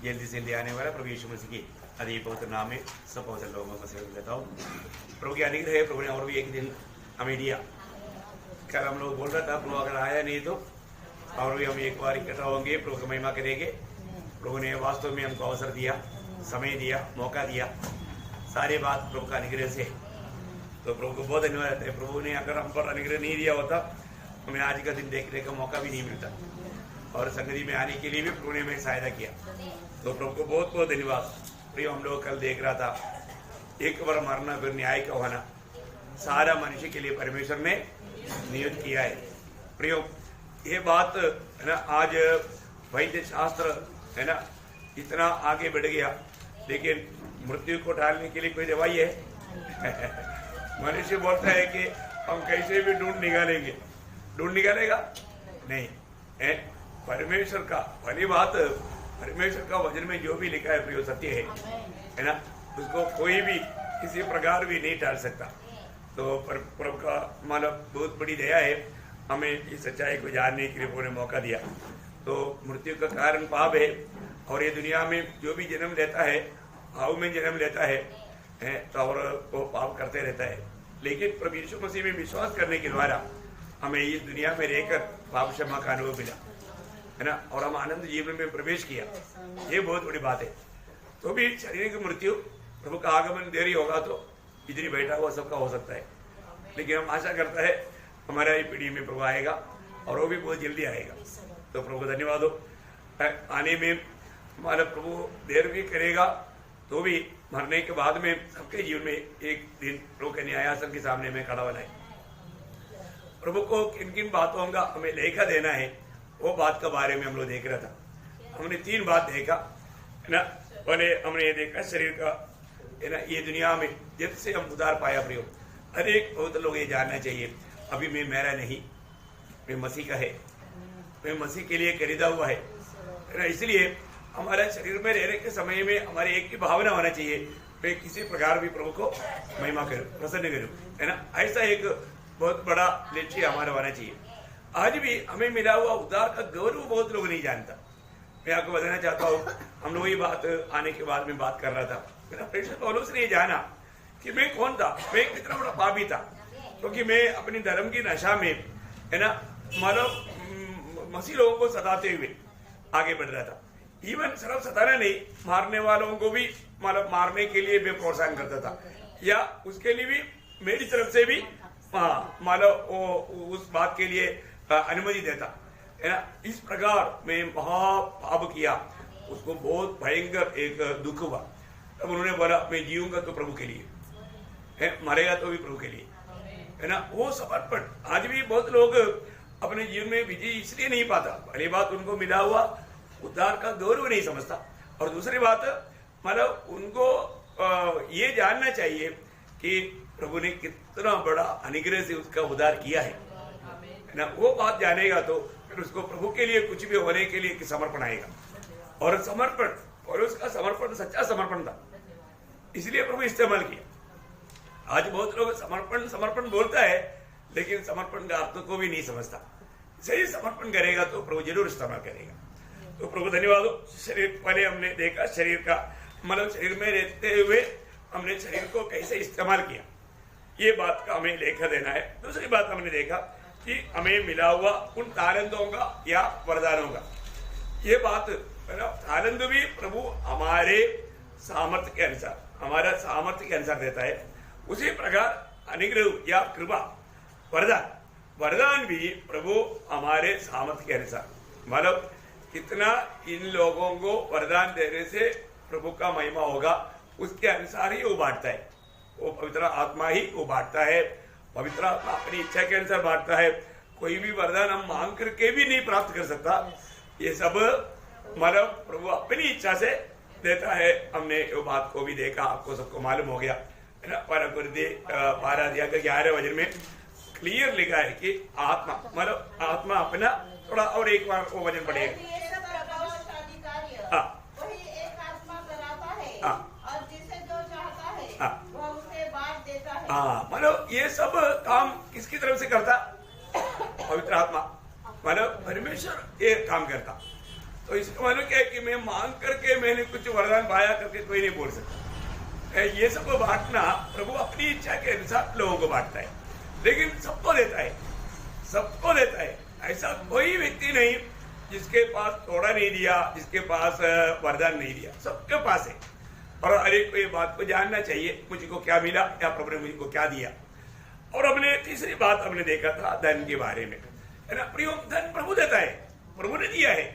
जल्दी से जल्दी आने वाला प्रभु यीशु मसीह की अति पवित्र नाम में सब पवित्र लोगों को सेवा देता हूँ। प्रभु की अनुग्रह है, प्रभु ने और भी एक दिन हमें दिया। कल हम लोग बोल रहा था प्रभु अगर आया नहीं तो और भी हम एक बार इकट्ठा होंगे, प्रभु की महिमा करेंगे। प्रभु ने वास्तव में हमको अवसर दिया, समय दिया, मौका दिया, सारी बात प्रभु का अनुग्रह से। तो प्रभु को बहुत धन्यवाद है। प्रभु ने अगर हम पर अनुग्रह नहीं दिया होता हमें आज का दिन देखने का मौका भी नहीं मिलता और संगति में आने के लिए भी प्रभु ने हमें सहायता किया। तो प्रभु को बहुत बहुत धन्यवाद। प्रिय हम लोग कल देख रहा था एक बार मरना फिर न्याय का होना सारा मनुष्य के लिए परमेश्वर ने नियुक्त किया है। प्रियो ये बात है ना, आज वैद्य शास्त्र है ना इतना आगे बढ़ गया, लेकिन मृत्यु को टालने के लिए कोई दवाई है? मनुष्य बोलता है कि हम कैसे भी ढूंढ निकालेंगे, ढूंढ निकालेगा नहीं है। परमेश्वर का भली बात, परमेश्वर का वचन में जो भी लिखा है प्रियो सत्य है ना, उसको कोई भी किसी प्रकार भी नहीं टाल सकता। तो प्रभु का मतलब बहुत बड़ी दया है, हमें इस सच्चाई को जानने के लिए प्रभु ने मौका दिया। तो मृत्यु का कारण पाप है और ये दुनिया में जो भी जन्म लेता है भाव में जन्म लेता है तो और वो पाप करते रहता है। लेकिन प्रभु यीशु मसीह में विश्वास करने के द्वारा हमें इस दुनिया में रहकर पाप क्षमा का अनुभव मिला है ना, और हम आनंद जीवन में प्रवेश किया। ये बहुत बड़ी बात है। तो भी शरीर की मृत्यु, प्रभु का आगमन देरी होगा तो इधर ही बैठा हुआ सबका हो सकता है, लेकिन हम आशा करता है हमारा ही पीढ़ी में प्रभु आएगा और वो भी बहुत जल्दी आएगा। तो प्रभु को धन्यवाद हो। आने में हमारा प्रभु देर भी करेगा तो भी मरने के बाद में सबके जीवन में एक दिन प्रभु के न्यायासन के सामने में खड़ा होना है। प्रभु को किन किन बातों का हमें लेखा देना है वो बात के बारे में हम लोग देख रहा था। हमने 3 बात देखा है ना। पहले हमने ये देखा शरीर का है ना, ये दुनिया में जब से हम उधार पाया प्रयोग, हर एक बहुत लोग ये जानना चाहिए अभी मैं मेरा नहीं, मैं मसीह का है, मैं मसीह के लिए खरीदा हुआ है ना। इसलिए हमारा शरीर में रहने के समय में हमारी एक की भावना होना चाहिए, मैं किसी प्रकार भी प्रभु को महिमा करूं, प्रसन्न करूं है ना। ऐसा एक बहुत बड़ा लक्ष्य हमारा होना चाहिए। आज भी हमें मिला हुआ उद्धार का गौरव बहुत लोग नहीं जानता। मैं आपको बताना चाहता हूँ, हम लोग ये बात आने के बाद में बात कर रहा था, मेरा प्रेषित पौलुस ने जाना कि मैं कौन था, मैं कितना बड़ा पापी था, क्योंकि मैं अपनी धर्म की नशा में है ना मतलब मसीह लोगों को सताते हुए आगे बढ़ रहा था। इवन सिर्फ सताना नहीं, मारने वालों को भी मतलब मारने के लिए मैं प्रोत्साहन करता था, या उसके लिए भी मेरी तरफ से भी मतलब उस बात के लिए अनुमति देता है ना। इस प्रकार मैं महापाप किया, उसको बहुत भयंकर एक दुख हुआ। तब उन्होंने बोला मैं जीऊंगा तो प्रभु के लिए है, मरेगा तो भी प्रभु के लिए है ना। वो समर्पण आज भी बहुत लोग अपने जीवन में विजय इसलिए नहीं पाता, पहली बात उनको मिला हुआ उद्धार का गौरव नहीं समझता, और दूसरी बात मतलब उनको ये जानना चाहिए कि प्रभु ने कितना बड़ा अनुग्रह से उसका उद्धार किया है ना। वो बात जानेगा तो फिर उसको प्रभु के लिए कुछ भी होने के लिए समर्पण आएगा। और समर्पण और उसका समर्पण सच्चा समर्पण था, इसलिए प्रभु इस्तेमाल किया। आज बहुत लोग समर्पण समर्पण बोलता है, लेकिन समर्पण का अर्थ को भी नहीं समझता। सही समर्पण करेगा तो प्रभु जरूर इस्तेमाल करेगा। तो प्रभु धन्यवाद हो। शरीर पहले हमने देखा, शरीर का मतलब शरीर में रहते हुए हमने शरीर को कैसे इस्तेमाल किया, ये बात का हमें लेखा देना है। दूसरी बात हमने देखा कि हमें मिला हुआ उन तारंतों का या वरदानों का, ये बात तारंत भी प्रभु हमारे सामर्थ्य के अनुसार, हमारा सामर्थ्य के अनुसार देता है। उसी प्रकार अनुग्रह या कृपा वरदान भी प्रभु हमारे सामर्थ्य के अनुसार, मतलब कितना इन लोगों को वरदान देने से प्रभु का महिमा होगा उसके अनुसार ही वो बांटता है। वो पवित्र आत्मा ही वो बांटता है, पवित्र आत्मा अपनी इच्छा के अनुसार बांटता है। कोई भी वरदान हम मांग करके भी नहीं प्राप्त कर सकता, ये सब मतलब प्रभु अपनी इच्छा से देता है। हमने वो बात को भी देखा, आपको सबको मालूम हो गया है ना। 12 वचन में क्लियर लिखा है कि आत्मा मतलब आत्मा अपना, थोड़ा और एक बार वो वचन पढ़ेगा। मतलब ये सब काम किसकी तरफ से करता? पवित्र आत्मा, मतलब परमेश्वर ये काम करता। तो इसका मतलब क्या है कि मैं मांग करके मैंने कुछ वरदान पाया करके कोई नहीं बोल सकता। ये सबको बांटना प्रभु अपनी इच्छा के अनुसार लोगों को बांटता है, लेकिन सबको देता है, सबको देता है। ऐसा कोई व्यक्ति नहीं जिसके पास थोड़ा नहीं दिया, जिसके पास वरदान नहीं दिया, सबके पास है। और हर एक को ये बात को जानना चाहिए, मुझको क्या मिला या प्रभु ने मुझको क्या दिया। और हमने तीसरी बात हमने देखा था धन के बारे में, है ना। प्रियो, धन प्रभु देता है, प्रभु ने दिया है।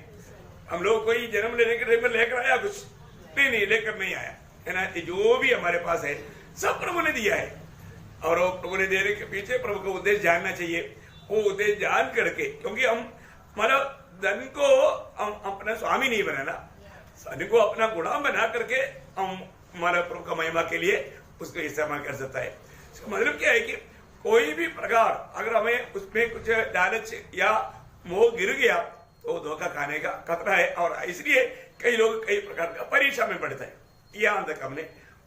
हम लोग कोई जन्म लेने के लिए लेकर आया कुछ नहीं, लेकर नहीं आया, है ना। जो भी हमारे पास है सब प्रभु ने दिया है। और वो प्रभु ने देने के पीछे प्रभु का उद्देश्य जानना चाहिए। वो उद्देश्य जान करके, क्योंकि हम मतलब धन को हम अपना स्वामी नहीं बनाना, धन को अपना गुलाम बना करके हम हमारा प्रभु का महिमा के लिए उसको इस्तेमाल कर सकता है। इसका मतलब क्या है कि कोई भी प्रकार अगर हमें उसमें कुछ लालच या मोह गिर गया तो धोखा खाने का खतरा है। और इसलिए कई लोग कई प्रकार का परीक्षा में पड़ता है। यहाँ तक हमने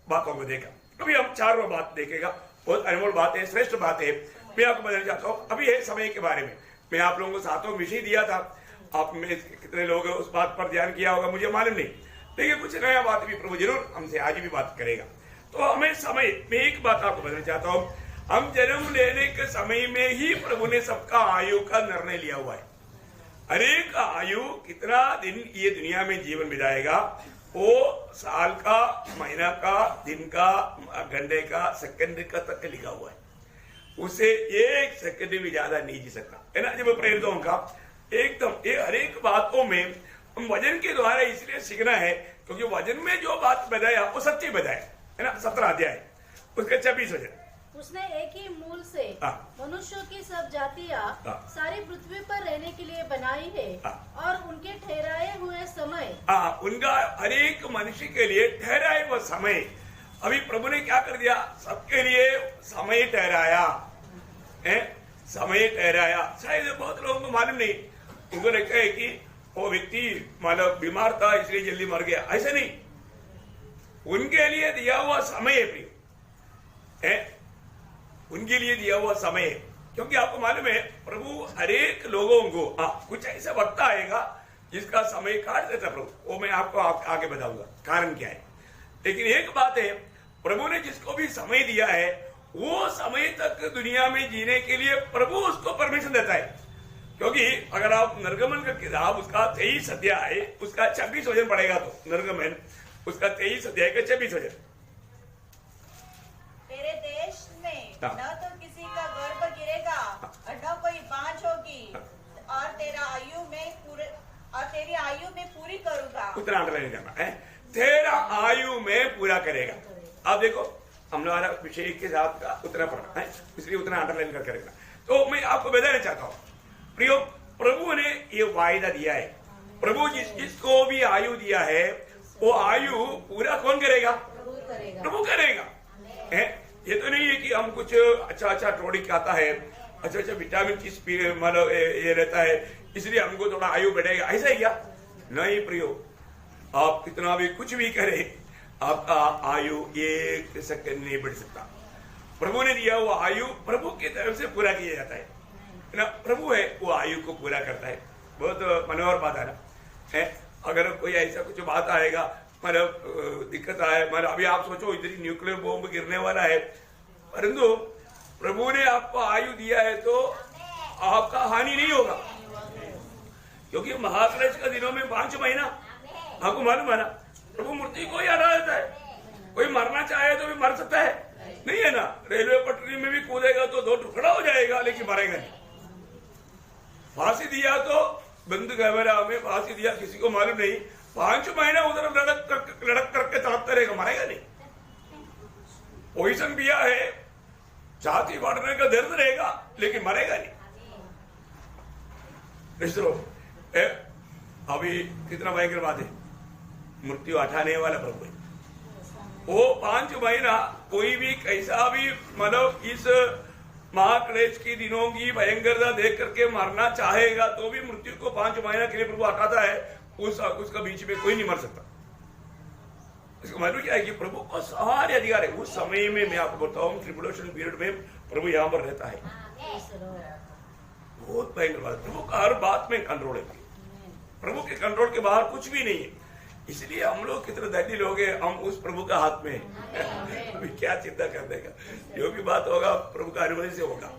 बातों को देखा। अभी हम चारों बात देखेगा, बहुत अनमोल बात है, श्रेष्ठ बात है। मैं आपको बताना चाहता हूँ अभी है समय के बारे में। मैं आप लोगों को सातों विषय दिया था, आप में कितने लोग उस बात पर ध्यान किया होगा मुझे मालूम नहीं, लेकिन कुछ नया बात भी प्रभु जरूर हमसे आज भी बात करेगा। तो हमें समय में एक बात आपको बताना चाहता हूँ, हम जन्म लेने के समय में ही प्रभु ने सबका आयु का निर्णय लिया हुआ है। हर एक आयु कितना दिन ये दुनिया में जीवन बिताएगा वो साल का, महीना का, दिन का, घंटे का, सेकंड का तक लिखा हुआ है। उसे एक सेकंड भी ज्यादा नहीं जी सकता, है ना। जब प्रेरितों का एकदम ये हर एक बातों में हम वजन के द्वारा इसलिए सीखना है क्योंकि वजन में जो बात बताया वो सच्ची बताया, है ना। 17 अध्याय उसके 26 वजन। उसने एक ही मूल से मनुष्यों की सब जातियां सारी पृथ्वी पर रहने के लिए बनाई है और उनके ठहराए हुए समय, उनका हर एक मनुष्य के लिए ठहराए हुए समय अभी प्रभु ने क्या कर दिया, सबके लिए समय ठहराया है, समय ठहराया। शायद बहुत लोगों को मालूम नहीं, उनको लगता है कि वो व्यक्ति मतलब बीमार था इसलिए जल्दी मर गया, ऐसा नहीं। उनके लिए दिया हुआ समय है, उनके लिए दिया हुआ समय है। क्योंकि आपको मालूम है प्रभु हर एक लोगों को कुछ ऐसा वक्त आएगा जिसका समय काट देता प्रभु, वो मैं आपको आगे बताऊंगा कारण क्या है। लेकिन एक बात है, प्रभु ने जिसको भी समय दिया है वो समय तक दुनिया में जीने के लिए प्रभु उसको परमिशन देता है। क्योंकि अगर आप निर्गमन का किताब उसका 23 अध्याय उसका 26 वचन पढ़ेगा तो निर्गमन उसका 23 अध्याय का 26 वचन, तेरे देश में न तो किसी का गर्भ गिरेगा और न कोई बांझ होगी और तेरी आयु में पूरी करूंगा। उतना अंडरलाइन करना है, तेरा आयु में पूरा करेगा। अब देखो हम लोग विषय के साथ का उतना पढ़ना है, इसलिए उतना अंडरलाइन करके रखना। तो मैं आपको बताना चाहता हूँ प्रियो, प्रभु ने ये वायदा दिया है। प्रभु जिसको भी आयु दिया है वो आयु पूरा कौन करेगा, प्रभु करेगा। ये तो नहीं है कि हम कुछ अच्छा टॉनिक खाता है, अच्छा विटामिन चीज मतलब ये रहता है इसलिए हमको थोड़ा आयु बढ़ेगा, ऐसा ही क्या? नहीं प्रियो, आप कितना भी कुछ भी करें आपका आयु एक सेकंड नहीं बढ़ सकता। प्रभु ने दिया वो आयु प्रभु की तरफ से पूरा किया जाता है ना। प्रभु है वो आयु को पूरा करता है। बहुत मनोहर बात है ना। अगर कोई ऐसा कुछ बात आएगा मतलब दिक्कत आए, मतलब अभी आप सोचो इधर न्यूक्लियर बॉम्ब गिरने वाला है, परंतु प्रभु ने आपको आयु दिया है तो आपका हानि नहीं होगा। क्योंकि महाक्लेश के दिनों में 5 महीना आपको मालूम है ना, प्रभु मूर्ति को याद आ जाता है। कोई मरना चाहे तो भी मर सकता है, नहीं है ना। रेलवे पटरी में भी कूदेगा तो 2 टुकड़ा हो जाएगा लेकिन मरेगा नहीं। फांसी दिया तो बंद कैमरा में फांसी दिया, किसी को मालूम नहीं, 5 महीना उधर लड़क करके तड़पता रहेगा, मरेगा नहीं। पोइजन पिया है, छाती फाड़ने का दर्द रहेगा लेकिन मरेगा नहीं। अभी कितना भयंकर बात है, मृत्यु हटाने वाला प्रभु है। वो 5 महीना कोई भी कैसा भी मतलब इस महाक्लेश की दिनों की भयंकरता देख करके मरना चाहेगा तो भी मृत्यु को 5 महीना के लिए प्रभु हटाता है। उसका बीच में कोई नहीं मर सकता। इसका मतलब क्या है कि प्रभु को सारे अधिकार है। उस समय में मैं आपको बताऊं ट्रिब्यूलेशन पीरियड में प्रभु यहाँ पर रहता है। बहुत भयंकर बात, प्रभु का हर बात में कंट्रोल है। प्रभु के कंट्रोल के बाहर कुछ भी नहीं है। इसलिए हम लोग कितने धनी लोग हैं, हम उस प्रभु का हाथ में हैं। अभी क्या चिंता करने का, जो भी बात होगा प्रभु का अनुमति से होगा,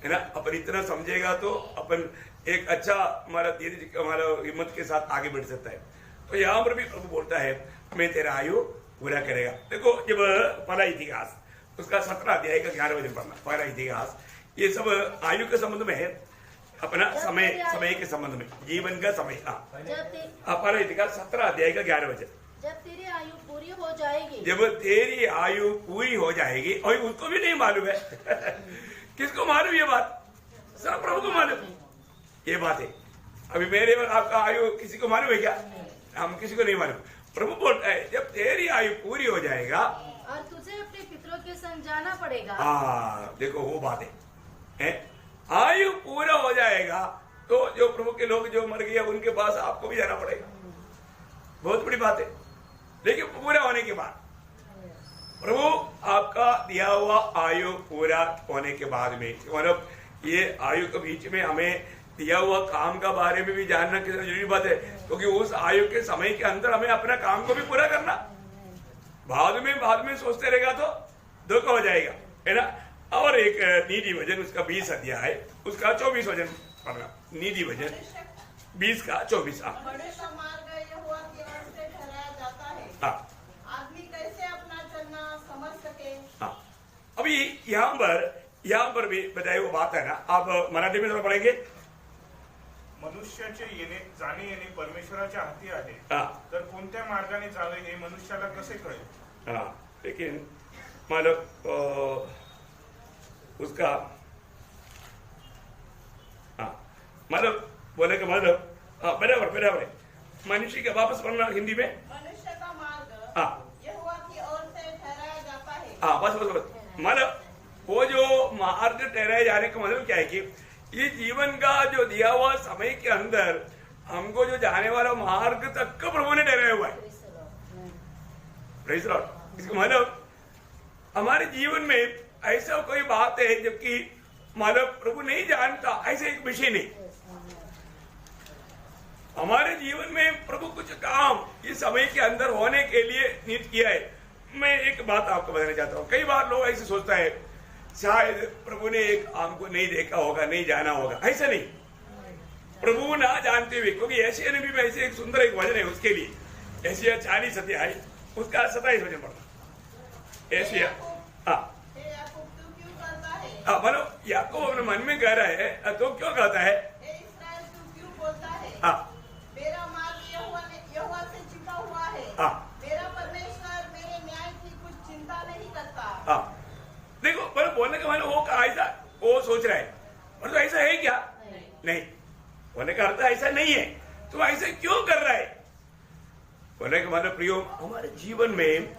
है ना। अपन इतना समझेगा तो अपन एक अच्छा हमारा हिम्मत के साथ आगे बढ़ सकता है। तो यहाँ पर भी प्रभु बोलता है मैं तेरा आयु पूरा करेगा। देखो जब पहला इतिहास उसका 17 अध्याय का 11 वचन पढ़ना, पहला इतिहास ये सब आयु के संबंध में है, अपना समय के संबंध में, जीवन का समय। पहला इतिहास 17 अध्याय का 11 वचन। जब तेरी आयु पूरी हो जाएगी, जब तेरी आयु पूरी हो जाएगी, और उसको भी नहीं मालूम है किसको मालूम ये बात? सब प्रभु को मालूम ये बात है। अभी मेरे और आपका आयु किसी को मालूम है क्या? हम किसी को नहीं मालूम। प्रभु बोलता है जब तेरी आयु पूरी हो जाएगा और तुझे अपने पितरों के संग जाना पड़ेगा। देखो वो बात है, आयु पूरा हो जाएगा तो जो प्रभु के लोग जो मर गए उनके पास आपको भी जाना पड़ेगा। बहुत बड़ी बात है। लेकिन पूरा होने के बाद प्रभु आपका दिया हुआ आयु पूरा होने के बाद में, मतलब ये आयु के बीच में हमें दिया हुआ काम का बारे में भी जानना कितना जरूरी बात है, क्योंकि उस आयु के समय के अंदर हमें अपना काम को भी पूरा करना। बाद में सोचते रहेगा तो धोखा हो जाएगा, है ना। और एक नीति वचन उसका 20 अध्याय उसका 24 वचन पढ़ना, नीति वचन 20 का 24। आदमी कैसे अपना चलना समझ सके। अभी यहाँ पर भी बताए वो बात है ना। आप मराठी में थोड़ा पढ़ेंगे। मनुष्याचे जाणे येणे परमेश्वराच्या हाती आहे, तर कोणत्या मार्गाने जावे हे मनुष्याला कसे कळेल? लेकिन मतलब उसका मतलब बोले कि मतलब बराबर है। मनुष्य का वापस पढ़ना हिंदी में। मनुष्य का मार्ग यहोवा की ओर से ठहराया जाता है। बस मतलब वो जो मार्ग ठहराए जाने का मतलब क्या है कि ये जीवन का जो दिया हुआ समय के अंदर हमको जो जाने वाला मार्ग तक का प्रभु ने ठहराया हुआ है। Praise Lord. इसका मतलब हमारे जीवन में ऐसा कोई बात है जबकि मतलब प्रभु नहीं जानता, ऐसे एक विषय नहीं। हमारे जीवन में प्रभु कुछ काम इस समय के अंदर होने के लिए नियुक्त किया है। मैं एक बात आपको बताना चाहता हूँ। कई बार लोग ऐसे सोचता है शायद प्रभु ने एक हमको नहीं देखा होगा, नहीं जाना होगा। ऐसा नहीं, प्रभु ना जानते हुए, क्योंकि एशिया नबी में ऐसे एक सुंदर एक वचन है उसके लिए। एशिया 40 अध्याय उसका 27 वचन पढ़ना। एशिया मतलब याकूब अपने मन में कह रहा है तो क्यों कहता है? क्यों बोलता है? मेरा मार्ग यहोवा से छिपा हुआ है। मेरा परमेश्वर मेरे न्याय की कुछ चिंता नहीं करता। देखो पर बोलने का मतलब वो ऐसा वो सोच रहा है, और तो ऐसा है क्या? नहीं। बोलने का अर्थ ऐसा नहीं है, तो ऐसा क्यों कर रहा है? बोलने का मतलब प्रियो हमारे जीवन में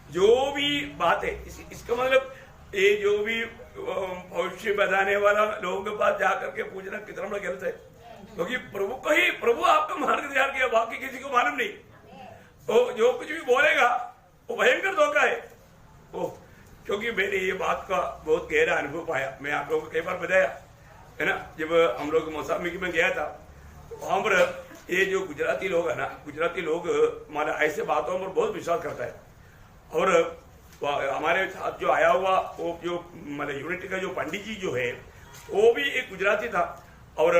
जो भी बात है इसका मतलब ये जो भी भविष्य बताने वाला लोगों के पास जाकर के पूछना कितना बड़ा गलत है, क्योंकि प्रभु आपका मार्ग तैयार किया, बाकी किसी को मालूम नहीं। तो जो कुछ भी बोलेगा वो भयंकर धोखा है वो। क्योंकि मैंने ये बात का बहुत गहरा अनुभव पाया। मैं आप लोगों को कई बार बताया है ना, जब हम लोग मौसामिक में गया था तो वहां पर ये जो गुजराती लोग है ना, गुजराती लोग हमारे ऐसे बातों पर बहुत विश्वास करता है। और हमारे साथ जो आया हुआ वो जो मतलब यूनिटी का जो पंडित जी जो है वो भी एक गुजराती था, और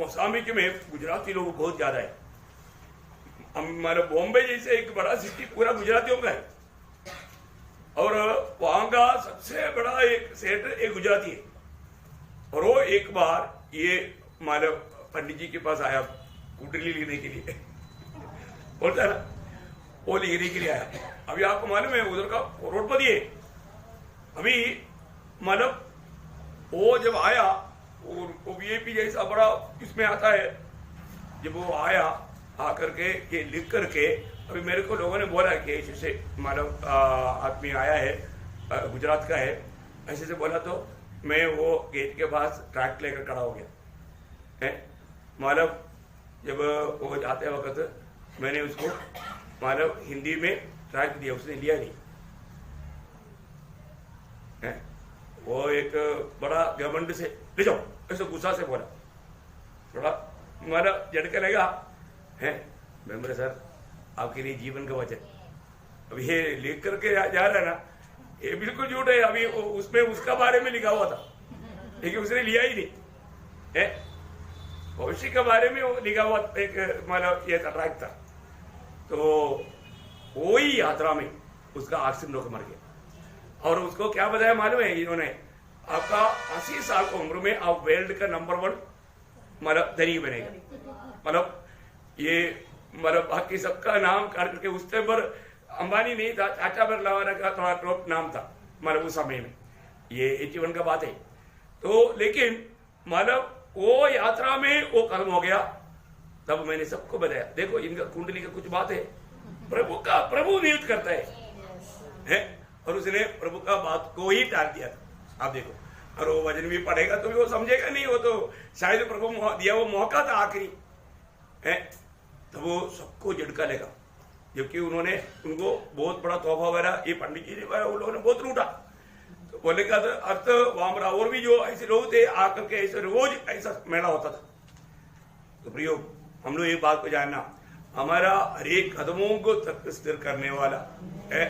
मौसामिक में गुजराती लोग बहुत ज्यादा है। हमारे बॉम्बे जैसे एक बड़ा सिटी पूरा गुजरातियों का है, और वहां का सबसे बड़ा एक सेठ एक गुजराती है। और वो एक बार ये मानव पंडित जी के पास आया कुंडली लेने के लिए बोलता है ना, वो लेने के लिए आया। अभी आपको मालूम है उधर का करोड़पति है। अभी मानव वो जब आया वो वीआईपी जैसा बड़ा इसमें आता है, जब वो आया आकर के ये लिख करके, अभी मेरे को लोगों ने बोला कि ऐसे मानव आदमी आया है गुजरात का है, ऐसे से बोला तो मैं वो गेट के पास ट्रैक्ट लेकर खड़ा हो गया है। मानव जब वो जाते वक्त मैंने उसको मानव हिंदी में ट्रैक्ट दिया, उसने लिया नहीं है। वो एक बड़ा घमंड से ले जाओ ऐसे गुस्सा से बोला, थोड़ा मानव झटके लगा है। मेरे सर आपके लिए जीवन का वचन। अब ये लिख करके जा रहा है ना, ये बिल्कुल झूठ है। अभी उसमें उसका बारे में लिखा हुआ था, लेकिन उसने लिया ही नहीं है। भविष्य के बारे में वो लिखा हुआ एक मतलब ये ट्रैक था। तो वो ही यात्रा में उसका एक्सीडेंट होकर मर गया। और उसको क्या बताया मालूम है इन्होंने, आपका 80 साल की उम्र में आप वर्ल्ड का नंबर 1 मतलब धनी बनेगा। मतलब ये मतलब बाकी सबका नाम काट करके, उस टाइम पर अंबानी नहीं था, टाटा बिरला का थोड़ा टॉप नाम था मतलब उस समय में। ये 81 का बात है। तो लेकिन मतलब वो यात्रा में वो खत्म हो गया। तब मैंने सबको बताया, देखो इनका कुंडली का कुछ बात है, प्रभु नियुक्त करता है? और उसने प्रभु का बात को ही टाल दिया था। आप देखो, और वो वचन भी पढ़ेगा तो भी वो समझेगा नहीं, वो तो शायद प्रभु दिया वो मौका था आखिरी है, तो वो सबको झटका लेगा। जबकि उन्होंने उनको बहुत बड़ा तोहफा वगैरह ये पंडित जी ने उन लोगों ने बहुत लूटा। तो बोले का अर्थ वामरा और भी जो ऐसे लोग थे आकर के ऐसे रोज ऐसा मेला होता था। तो प्रियो, हम लोग एक बात को जानना, हमारा हर एक कदमों को तक स्थिर करने वाला है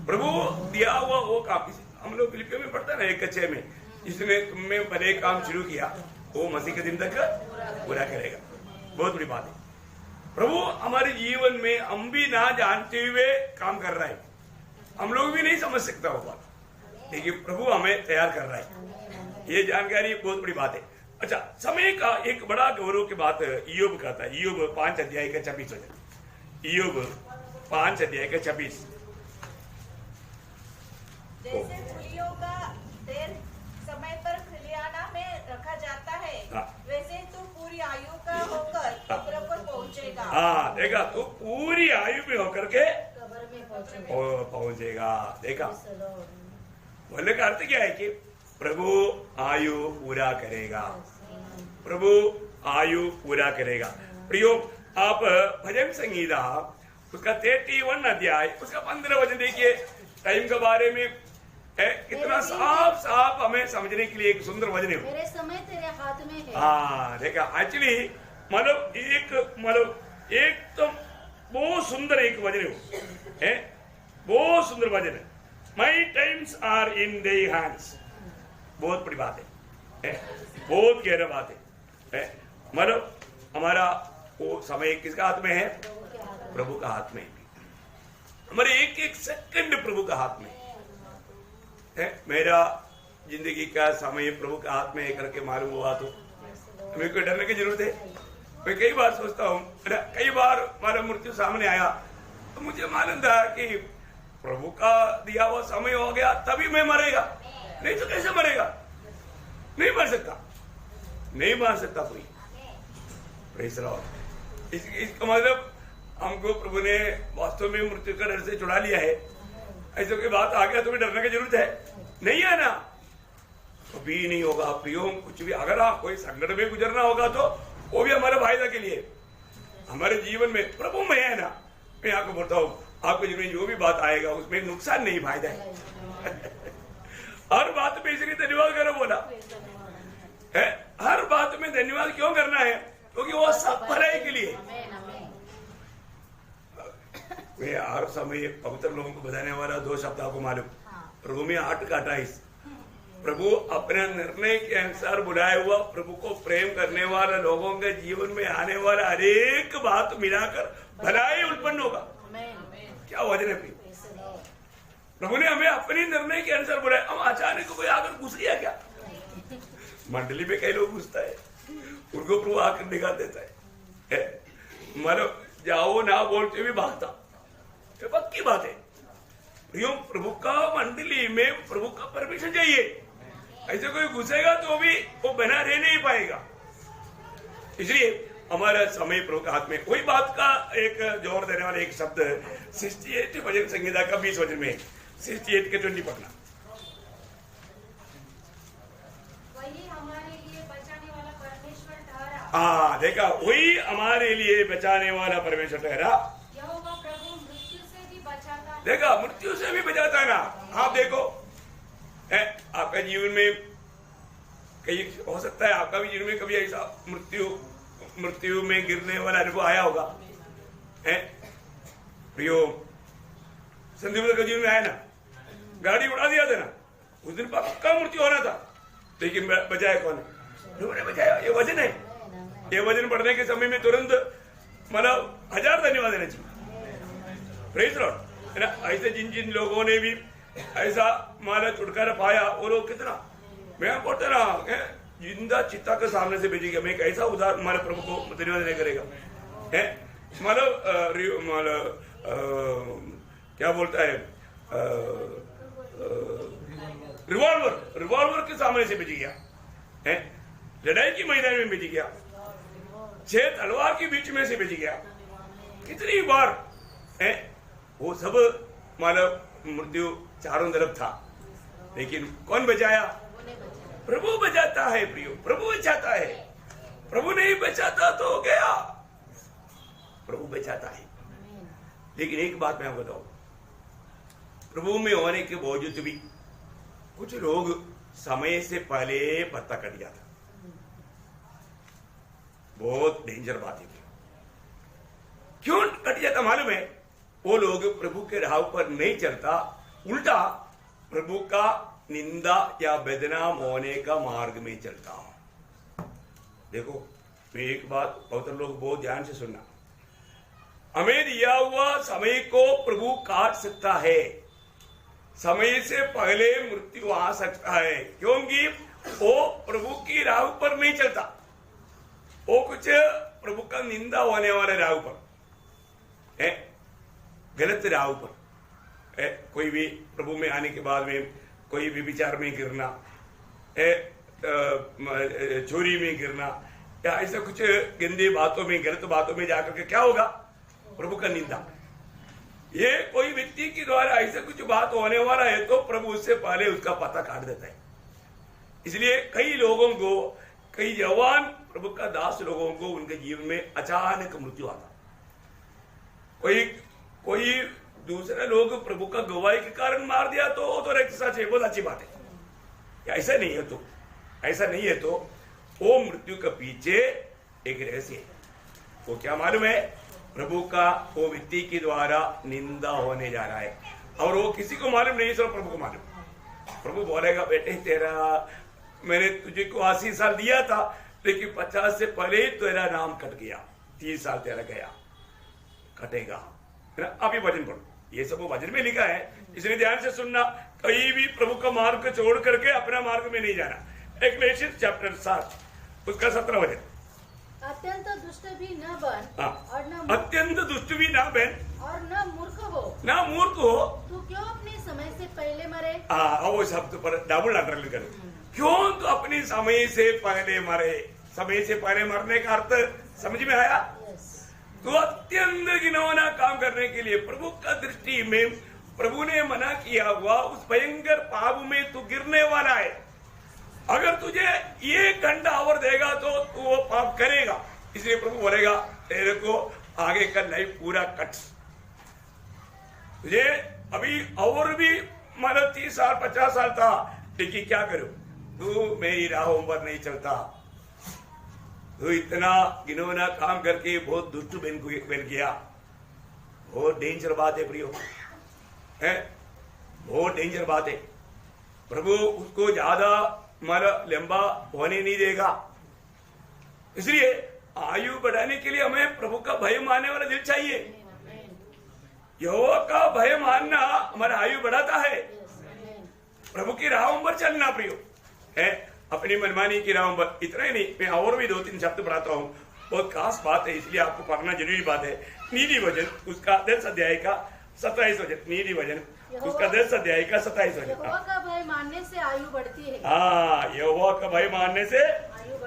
प्रभु दिया हुआ वो काम। हम लोग फिलिपियों में पढ़ता है ना 1:6 में, जिसने तुम में भले काम शुरू किया वो मसीह के दिन तक पूरा करेगा। बहुत बड़ी बात है। प्रभु हमारे जीवन में हम भी ना जानते हुए काम कर रहा है, हम लोग भी नहीं समझ सकता वो बात, लेकिन प्रभु हमें तैयार कर रहा है। ये जानकारी बहुत बड़ी बात है। अच्छा, समय का एक बड़ा गौरव की बात इयोब का था। इयोब 5 अध्याय का 26 वचन। इयोब 5 अध्याय का 26। जैसे फूलियों का तेल समय पर खलियाना में रखा जाता है, वैसे तू पूरी आयु का होकर कब्र पर पहुंचेगा। हाँ देखा, तू पूरी आयु में होकर के पहुंचेगा। देखा, बोलने का अर्थ क्या है कि प्रभु आयु पूरा करेगा, प्रभु आयु पूरा करेगा। प्रियो, आप भजन संगीता उसका 31 अध्याय उसका 15 वचन देखिए। टाइम के बारे में कितना साफ साफ हमें समझने के लिए एक सुंदर वचन है। मेरे समय तेरे हाथ में है। हाँ देखा, एक्चुअली मतलब एक तो बहुत सुंदर एक वचन है, बहुत सुंदर वचन है। My times are in their hands. बहुत बड़ी बात है, बहुत गहरा बात है। मतलब हमारा वो समय किसका हाथ में है? प्रभु का हाथ में। हमारे एक एक सेकंड प्रभु का हाथ में है। मेरा जिंदगी का समय प्रभु का हाथ में करके मालूम हुआ तो मेरे को डरने की जरूरत है। मैं कई बार सोचता हूँ, कई बार हमारा मृत्यु सामने आया तो मुझे मालूम था कि प्रभु का दिया हुआ समय हो गया तभी मैं मरेगा, नहीं तो कैसे मरेगा? नहीं मर सकता, नहीं मार सकता कोई। Praise Lord. इसका मतलब हमको प्रभु ने वास्तव में मृत्यु का डर से छुड़ा लिया है। ऐसे कोई बात आ गया तो भी डरने की जरूरत है नहीं है ना? कभी नहीं होगा प्रियो, कुछ भी अगर आप कोई संकट में गुजरना होगा तो वो भी हमारे फायदा के लिए। हमारे जीवन में प्रभु में है ना। मैं आपको बोलता हूँ, आपके जीवन में जो भी बात आएगा उसमें नुकसान नहीं, फायदा है। हर बात में इसलिए धन्यवाद करो बोला है। हर बात में धन्यवाद क्यों करना है? क्योंकि वो सब भलाई के लिए। मैं हर समय पवित्र लोगों को बताने वाला 2 शब्द आपको मालूम, रोमी 8:28। प्रभु अपने निर्णय के अनुसार बुलाया हुआ, प्रभु को प्रेम करने वाला लोगों के जीवन में आने वाला हर एक बात मिलाकर भलाई उत्पन्न होगा। क्या वजन है? प्रभु ने हमें अपने निर्णय के अनुसार बुलाया। हम अचानक कोई आकर घुस गया क्या? मंडली में कई लोग घुसता है, उनको प्रभु आकर निकाल देता है। मतलब जाओ ना बोलते भी भागता, ये पक्की बात है। प्रभु का मंडली में प्रभु का परमिशन चाहिए। ऐसे कोई घुसेगा तो भी वो बना रह नहीं पाएगा। इसलिए हमारा समय प्रभु के हाथ में। वही बात का एक जोर देने वाला एक शब्द 68 भजन संगीता का 20 वचन में 68 के 20 पढ़ना। वही हमारे लिए बचाने वाला परमेश्वर ठहरा। हाँ देखा, वही हमारे लिए बचाने वाला परमेश्वर ठहरा। यहोवा प्रभु मृत्यु से भी बचाता है। देखा, मृत्यु से भी बचाता है ना। आप देखो, आपका जीवन में कई हो सकता है, आपका भी जीवन में कभी ऐसा मृत्यु में गिरने वाला अनुभव आया होगा। प्रियो संदीप का जीवन में आया ना, गाड़ी उड़ा दिया था ना, उस दिन पक्का मृत्यु होना था, लेकिन बचाया कौन? प्रभु ने बचाया। ये वजन है। ये वजन बढ़ने के समय में तुरंत मतलब 1000 धन्यवाद देना चाहिए। प्रेज लॉर्ड है ना। ऐसे जिन जिन लोगों ने भी ऐसा माला छुटकारा पाया वो लोग कितना, मैं बोलता रहा जिंदा चित्ता के सामने से भेजेगा, मैं कैसा उदार हमारे प्रभु को धन्यवाद नहीं करेगा है। मतलब क्या बोलता है, रिवॉल्वर के सामने से भेज गया है, लड़ाई की मैदान में भेज गया, 6 तलवार के बीच में से भेज गया, कितनी बार है। वो सब मतलब मृत्यु चारों तरफ था, लेकिन कौन बचाया? प्रभु बचाता है प्रियो, प्रभु बचाता है। प्रभु नहीं बचाता तो गया, प्रभु बचाता है। लेकिन एक बात मैं बताऊं, प्रभु में होने के बावजूद भी कुछ लोग समय से पहले पत्ता कट जाता, बहुत डेंजर बात है। क्यों कट जाता मालूम है? वो लोग प्रभु के राह पर नहीं चलता, उल्टा प्रभु का निंदा या बदनाम होने का मार्ग में चलता। देखो मैं एक बात बहुत लोग बहुत ध्यान से सुनना, हमें दिया हुआ समय को प्रभु काट सकता है, समय से पहले मृत्यु आ सकता है, क्योंकि वो प्रभु की राह पर नहीं चलता, वो कुछ प्रभु का निंदा होने वाले राह पर है, गलत राह पर है। कोई भी प्रभु में आने के बाद में कोई भी विचार में गिरना है, चोरी में गिरना या ऐसा कुछ गंदी बातों में, गलत बातों में जाकर के क्या होगा? प्रभु का निंदा। ये कोई व्यक्ति के द्वारा ऐसा कुछ बात होने वाला है तो प्रभु उससे पहले उसका पता काट देता है। इसलिए कई लोगों को, कई जवान प्रभु का दास लोगों को उनके जीवन में अचानक मृत्यु आता। कोई दूसरे लोग प्रभु का गवाही के कारण मार दिया तो वो तो सच है, बहुत अच्छी बात है। ऐसा नहीं है तो, ऐसा नहीं है तो वो मृत्यु के पीछे एक रहस्य है। वो क्या मालूम है? प्रभु का वो व्यक्ति के द्वारा निंदा होने जा रहा है, और वो किसी को मालूम नहीं, सिर्फ प्रभु को मालूम। प्रभु बोलेगा, बेटे तेरा मैंने तुझे को 80 साल दिया था, लेकिन 50 से पहले ही तेरा नाम कट गया, 30 साल तेरा गया, कटेगा। अभी वचन पढ़ो, ये सब वचन में लिखा है, इसलिए ध्यान से सुनना। कहीं भी प्रभु का मार्ग को छोड़ करके अपना मार्ग में नहीं जाना। एक्लेशियस चैप्टर 7 उसका 17 वचन, अत्यंत दुष्ट भी न बन और न अत्यंत दुष्ट भी ना बन और न मूर्ख हो, ना मूर्ख हो, तू क्यों अपने समय से पहले मरे। वो शब्द पर डबल अंडरलाइन करें, क्यों तो अपने समय से पहले मरे। समय से पहले मरने का अर्थ समझ में आया? तो अत्यंत घिनौना काम करने के लिए प्रभु का दृष्टि में प्रभु ने मना किया हुआ उस भयंकर पाप में तू गिरने वाला है। अगर तुझे 1 घंटा और देगा तो तू वो पाप करेगा। इसलिए प्रभु बोलेगा, तेरे को आगे का लाइफ पूरा कट, तुझे अभी और भी मतलब 30 साल 50 साल था, लेकिन क्या करूं, तू मेरी राहों पर नहीं चलता, तो इतना घिनौना काम करके बहुत दुष्ट बन गया। बहुत डेंजर बात है प्रियो, है बहुत डेंजर बात है। प्रभु उसको ज्यादा लंबा होने नहीं देगा। इसलिए आयु बढ़ाने के लिए हमें प्रभु का भय मानने वाला दिल चाहिए। यहोवा का भय मानना हमारा आयु बढ़ाता है। प्रभु की राहों पर चलना प्रियो है, अपनी मनमानी की राहों पर। इतना ही नहीं, मैं और भी 2-3 शब्द पढ़ाता हूँ, बहुत खास बात है, इसलिए आपको पढ़ना जरूरी बात है। नीति वचन उसका 10 अध्याय का 27 वचन, नीति वचन उसका 10 अध्याय का 27 वचन। यहोवा का भय मानने से आयु बढ़ती है। हाँ, यहोवा का भय मानने से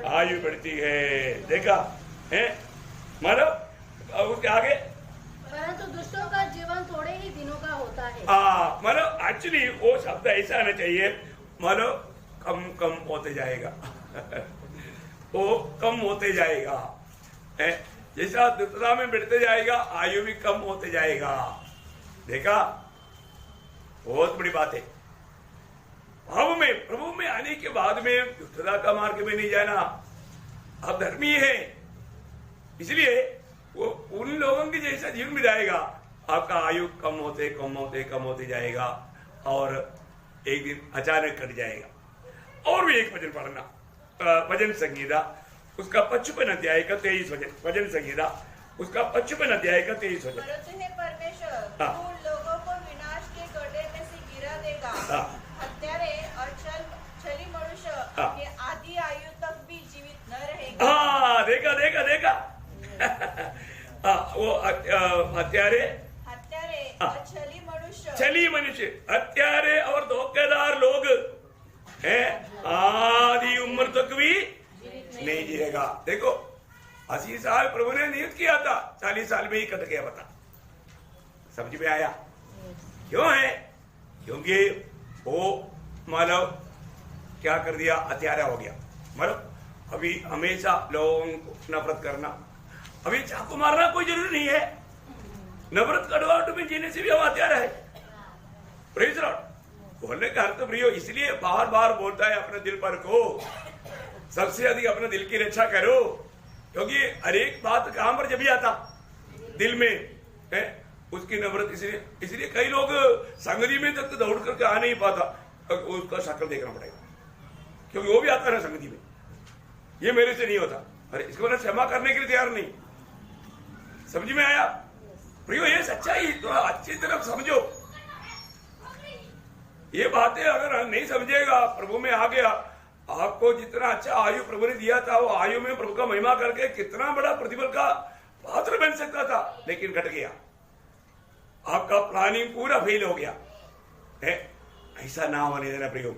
आयु बढ़ती है। देखा है, मतलब उसके आगे, परंतु दुष्टों का जीवन थोड़े ही दिनों का होता है। मतलब एक्चुअली वो शब्द ऐसा आना चाहिए, मतलब कम कम होते जाएगा वो कम होते जाएगा, जैसा दुष्टता में बढ़ते जाएगा आयु भी कम होते जाएगा। देखा, बहुत बड़ी बात है। भाव में प्रभु में आने के बाद में दुष्टता का मार्ग में नहीं जाना, अब धर्मी है, इसलिए वो उन लोगों के जैसा जीवन बिताएगा आपका आयु कम होते जाएगा और एक दिन अचानक कट जाएगा। और भी एक वचन पढ़ना, भजन संहिता उसका 55 अध्याय का 23 वचन, भजन संहिता उसका 55 अध्याय का 23 वचन। परमेश्वर तू लोगों को विनाश के गड्ढे में से गिरा देगा। हत्यारे और छली मनुष्य अपनी आधी आयु तक भी जीवित न रहेगा। हाँ, देखा देखा देखा वो हत्यारे और छली मनुष्य, हत्यारे और धोखेदार लोग हैं, आधी उम्र तक भी नहीं जिएगा। देखो 80 साल प्रभु ने नियुक्त किया था, 40 साल में ही कट गया। बता, समझ में आया क्यों है? क्योंकि वो मतलब क्या कर दिया, हत्यारा हो गया। मतलब अभी हमेशा लोगों को नफरत करना, अभी चाकू मारना कोई जरूरी नहीं है। नफरत कड़वाहट में जीने से भी हम हत्यारा है। Praise Lord. बोलने का अर्थ प्रियो इसलिए बार बार बोलता है अपने दिल पर को सबसे अधिक अपने दिल की रक्षा करो, क्योंकि हर एक बात कहां पर जब भी आता दिल में है उसकी नफरत। इसलिए कई लोग संगति में तक दौड़ करके आ नहीं पाता, उसका शक्ल देखना पड़ेगा, क्योंकि वो भी आता है संगति में, ये मेरे से नहीं होता, अरे इसको मैंने क्षमा करने के लिए तैयार नहीं। समझ में आया प्रियो? ये सच्चाई थोड़ा अच्छी तरह समझो। ये बातें अगर नहीं समझेगा, प्रभु में आ गया, आपको जितना अच्छा आयु प्रभु ने दिया था, वो आयु में प्रभु का महिमा करके कितना बड़ा प्रतिफल का पात्र बन सकता था, लेकिन घट गया। आपका प्लानिंग पूरा फेल हो गया है। ऐसा ना होने देना प्रियो।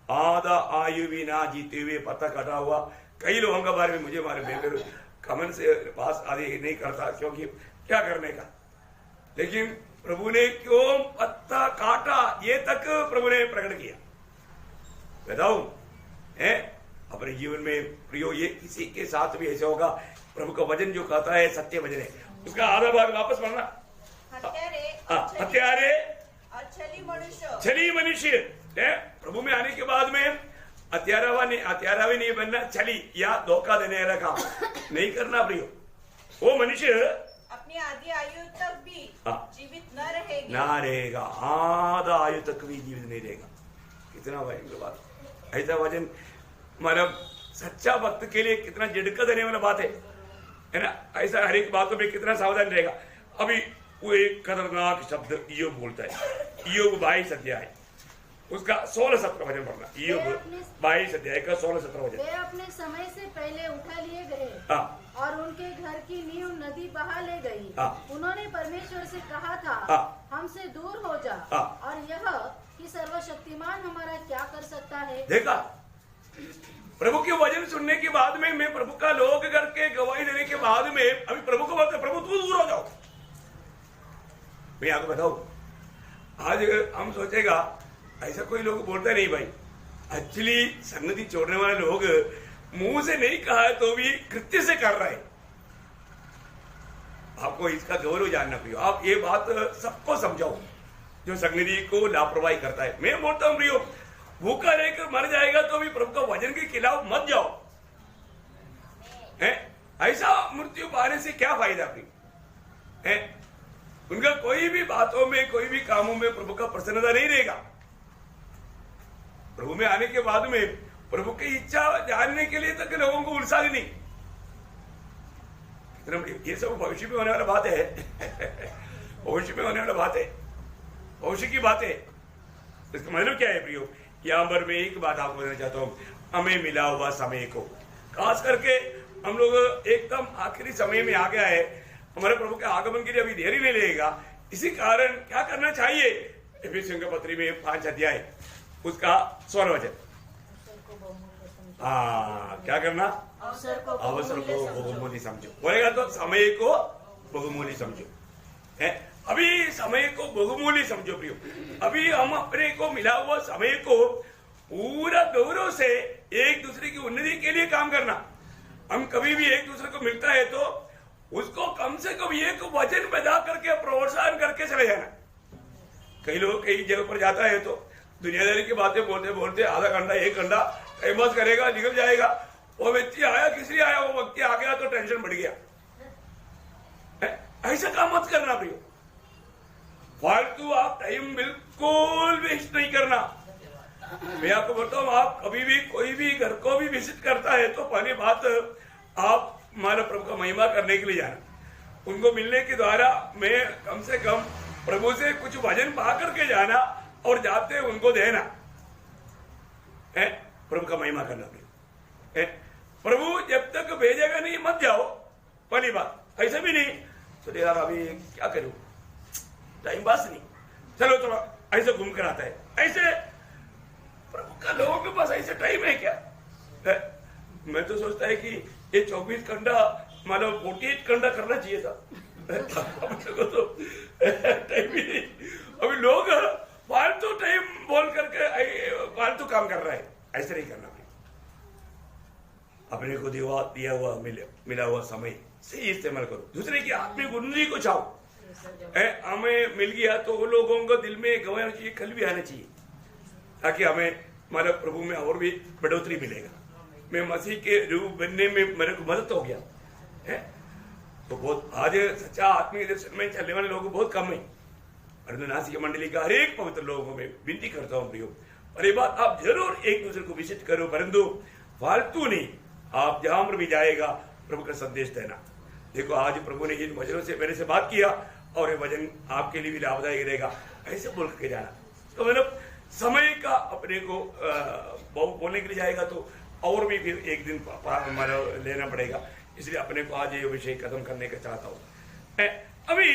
आधा आयु भी ना जीते हुए पता कटा हुआ कई लोगों के बारे में मुझे हमारे बेहतर कमेंट से पास आदि नहीं करता, क्योंकि क्या करने का। लेकिन प्रभु ने क्यों पत्ता काटा, ये तक प्रभु ने प्रकट किया। बताऊं है अपने जीवन में प्रियो, ये किसी के साथ भी ऐसा होगा। प्रभु का वचन जो कहता है सत्य वचन है, उसका आधा भाग वापस पढ़ना। हत्यारे और छली मनुष्य है। प्रभु में आने के बाद में हत्यारा भी नहीं बनना, छली या धोखा देने वाला काम नहीं करना प्रियो। वो मनुष्य अपनी आधी आयु तक भी जीवित न रहेगा, आधा आयु तक भी जीवित नहीं रहेगा। कितना भयंकर बात ऐसा वचन, मतलब सच्चा भक्त के लिए कितना झटका देने वाला बात है ना। ऐसा हर एक बातों में कितना सावधान रहेगा। अभी वो एक खतरनाक शब्द इयोब बोलता है, इयोब 22 अध्याय उसका 16-17 वचन पढ़ना। इयोब 22 अध्याय का 16-17 वचन। वे अपने समय से पहले उठा लिए गए और उनके घर की नींव नदी बहा ले गई। उन्होंने परमेश्वर से कहा था हमसे दूर हो जा, और यह कि सर्वशक्तिमान हमारा क्या कर सकता है। देखा, प्रभु के वचन सुनने के बाद में मैं प्रभु का लोग करके गवाही देने के बाद में अभी प्रभु को बोलते प्रभु तू दूर हो जाओ। मैं आपको बताऊं, आज हम सोचेगा ऐसा कोई लोग बोलता नहीं भाई। एक्चुअली संगति छोड़ने वाले लोग मुंह से नहीं कहा है तो भी कृत्य से कर रहे हैं। आपको इसका गौरव जानना प्रियो। आप ये बात सबको समझाओ जो संगति को लापरवाही करता है। मैं बोलता हूं प्रियो, भूखा रहकर मर जाएगा तो भी प्रभु का वचन के खिलाफ मत जाओ। ऐसा मृत्यु पाने से क्या फायदा प्रियो? उनका कोई भी बातों में कोई भी कामों में प्रभु का प्रसन्नता नहीं रहेगा। प्रभु में आने के बाद में प्रभु की इच्छा जानने के लिए तक लोगों को उलसा नहीं। ये सब भविष्य में होने वाला बात है। भविष्य में होने वाला बात है, भविष्य की बात है। इसका मतलब क्या है प्रियो? यहां पर मैं एक बात आपको देना चाहता हूं, हमें मिला हुआ समय को, खास करके हम लोग एकदम आखिरी समय में आ गया है। हमारे प्रभु के आगमन के लिए अभी देरी नहीं लगेगा। इसी कारण क्या करना चाहिए? एफेसियों के पत्री में 5 अध्याय उसका 16 वचन। क्या करना? अवसर को बहुमूल्य समझो। बोलेगा तो समय को बहुमूल्य समझो। अभी समय को बहुमूल्य समझो प्रियो। अभी हम अपने को मिला हुआ समय को पूरा गौरव से एक दूसरे की उन्नति के लिए काम करना। हम कभी भी एक दूसरे को मिलता है तो उसको कम से कम एक वचन बजा करके प्रोत्साहन करके चले जाना। कई लोग कई जगह पर जाता है तो दुनियादारी की बातें बोलते बोलते आधा घंटा 1 घंटा टाइम पास करेगा, निकल जाएगा। वो व्यक्ति आया किस लिए आया, वो व्यक्ति आ गया तो टेंशन बढ़ गया। ऐसा काम मत करना प्रियो। फालतू आप टाइम बिल्कुल वेस्ट नहीं करना। मैं आपको बोलता हूँ, आप कभी भी कोई भी घर को भी विजिट करता है तो पहली बात आप हमारा प्रभु का महिमा करने के लिए जाना। उनको मिलने के द्वारा मैं कम से कम प्रभु से कुछ वजन पा करके जाना और जाते उनको देना है, प्रभु का महिमा करना है। प्रभु जब तक भेजेगा नहीं मत जाओ, पहली बात। ऐसे भी नहीं तो यार अभी क्या करूं, टाइम पास नहीं, चलो थोड़ा ऐसे घूम कर आता है। ऐसे प्रभु का लोगों के पास ऐसे टाइम है क्या है? मैं तो सोचता है कि ये 24 घंटा मतलब 48 घंटा करना चाहिए था। तो टाइम ही नहीं। अभी लोग फालतू टाइम बोल करके फालतू काम कर रहा है। ऐसे नहीं करना। अपने को दिया हुआ मिला हुआ समय सही इस्तेमाल करो। दूसरे की आत्मिक उन्नति को चाहो। हमें मिल गया तो वो लोगों को दिल में गवाना चाहिए, कल भी आना चाहिए, ताकि हमें हमारे प्रभु में और भी बढ़ोतरी मिलेगा। मैं मसीह के रूप बनने में मेरे को मदद हो गया है। तो बहुत आज सच्चा आत्मिक दर्शन में चलने वाले लोग बहुत कम है। परंतु नासिक मंडली का हर एक पवित्र लोगों में विनती करता हूँ प्रियो, और ये बात आप जरूर एक दूसरे को विजिट करो, परंतु फालतू नहीं। आप जहां पर भी जाएगा प्रभु का संदेश देना। देखो आज प्रभु ने इन वचनों से मेरे से बात किया और ये वचन आपके लिए भी लाभदायक रहेगा, ऐसे बोल के जाना। तो मतलब समय का अपने को बोलने के लिए जाएगा तो और भी फिर एक दिन हमारा लेना पड़ेगा। इसलिए अपने को आज ये विषय खत्म करने का चाहता हूँ। अभी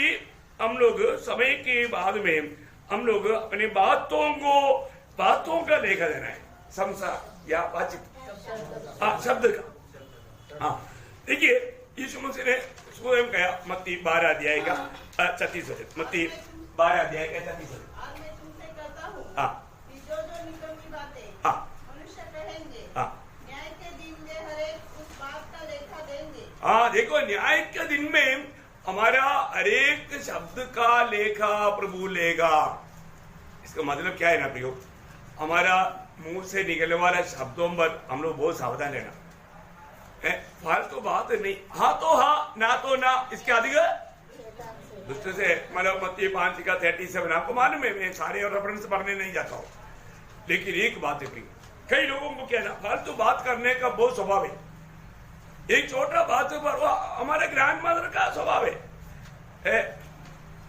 हम लोग समय के बाद में हम लोग अपने बातों का लेखा देना है, संसार या बातचीत शब्द का। हाँ देखिए, यीशु मसीह ने स्वयं कहा मत्ती 12 अध्याय का 36 वचन, मत्ती 12 अध्याय का 36 वचन। और मैं तुमसे कहता हूँ कि जो निकम्मी बातें मनुष्य कहेंगे, न्याय के दिन में हर एक उस बात का लेखा देंगे। हाँ देखो, न्याय के दिन में हमारा हर एक शब्द का लेखा प्रभु लेगा। इसका मतलब क्या है ना प्रियो, हमारा मुंह से निकलने वाला शब्दों पर हम लोग बहुत सावधान रहना है। फालतू बात नहीं, हाँ तो हाँ, ना तो ना, इसके अधिक दूसरे से मतलब मत्ती 5 का 37 आपको मालूम है। मैं सारे रेफरेंस पढ़ने नहीं जाता हूँ, लेकिन एक बात है प्रिय, कई लोगों को क्या ना फालतू बात करने का बहुत स्वभाव है। एक छोटा बात पर वो हमारे ग्रैंड मदर का स्वभाव है।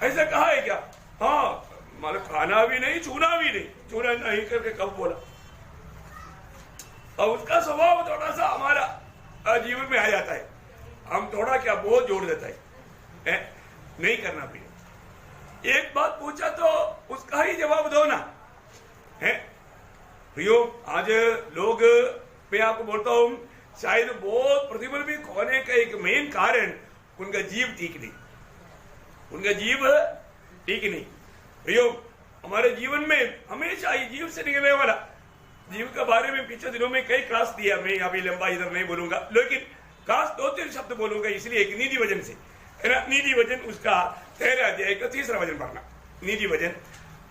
ऐसा कहा है क्या? हाँ मतलब खाना भी नहीं, छूना भी नहीं, छूना नहीं करके कब बोला? और उसका स्वभाव थोड़ा सा हमारा जीवन में आ जाता है। हम थोड़ा क्या बहुत जोड़ देता है, नहीं करना प्रियो। एक बात पूछा तो उसका ही जवाब दो ना है प्रियो। आज लोग, मैं आपको बोलता हूं, शायद बहुत प्रतिबल भी खोने का एक मेन कारण उनका जीव ठीक नहीं, उनका जीव ठीक नहीं प्रियो। हमारे जीवन में हमेशा ही जीव से निकलने वाला जीव के बारे में पिछले दिनों में कई क्लास दिया। मैं अभी लंबा इधर नहीं बोलूंगा, लेकिन खास 2-3 शब्द बोलूंगा, इसलिए एक नीति वचन से है ना। नीति वचन उसका 13 अध्याय का 3रा वचन पढ़ना। नीति वचन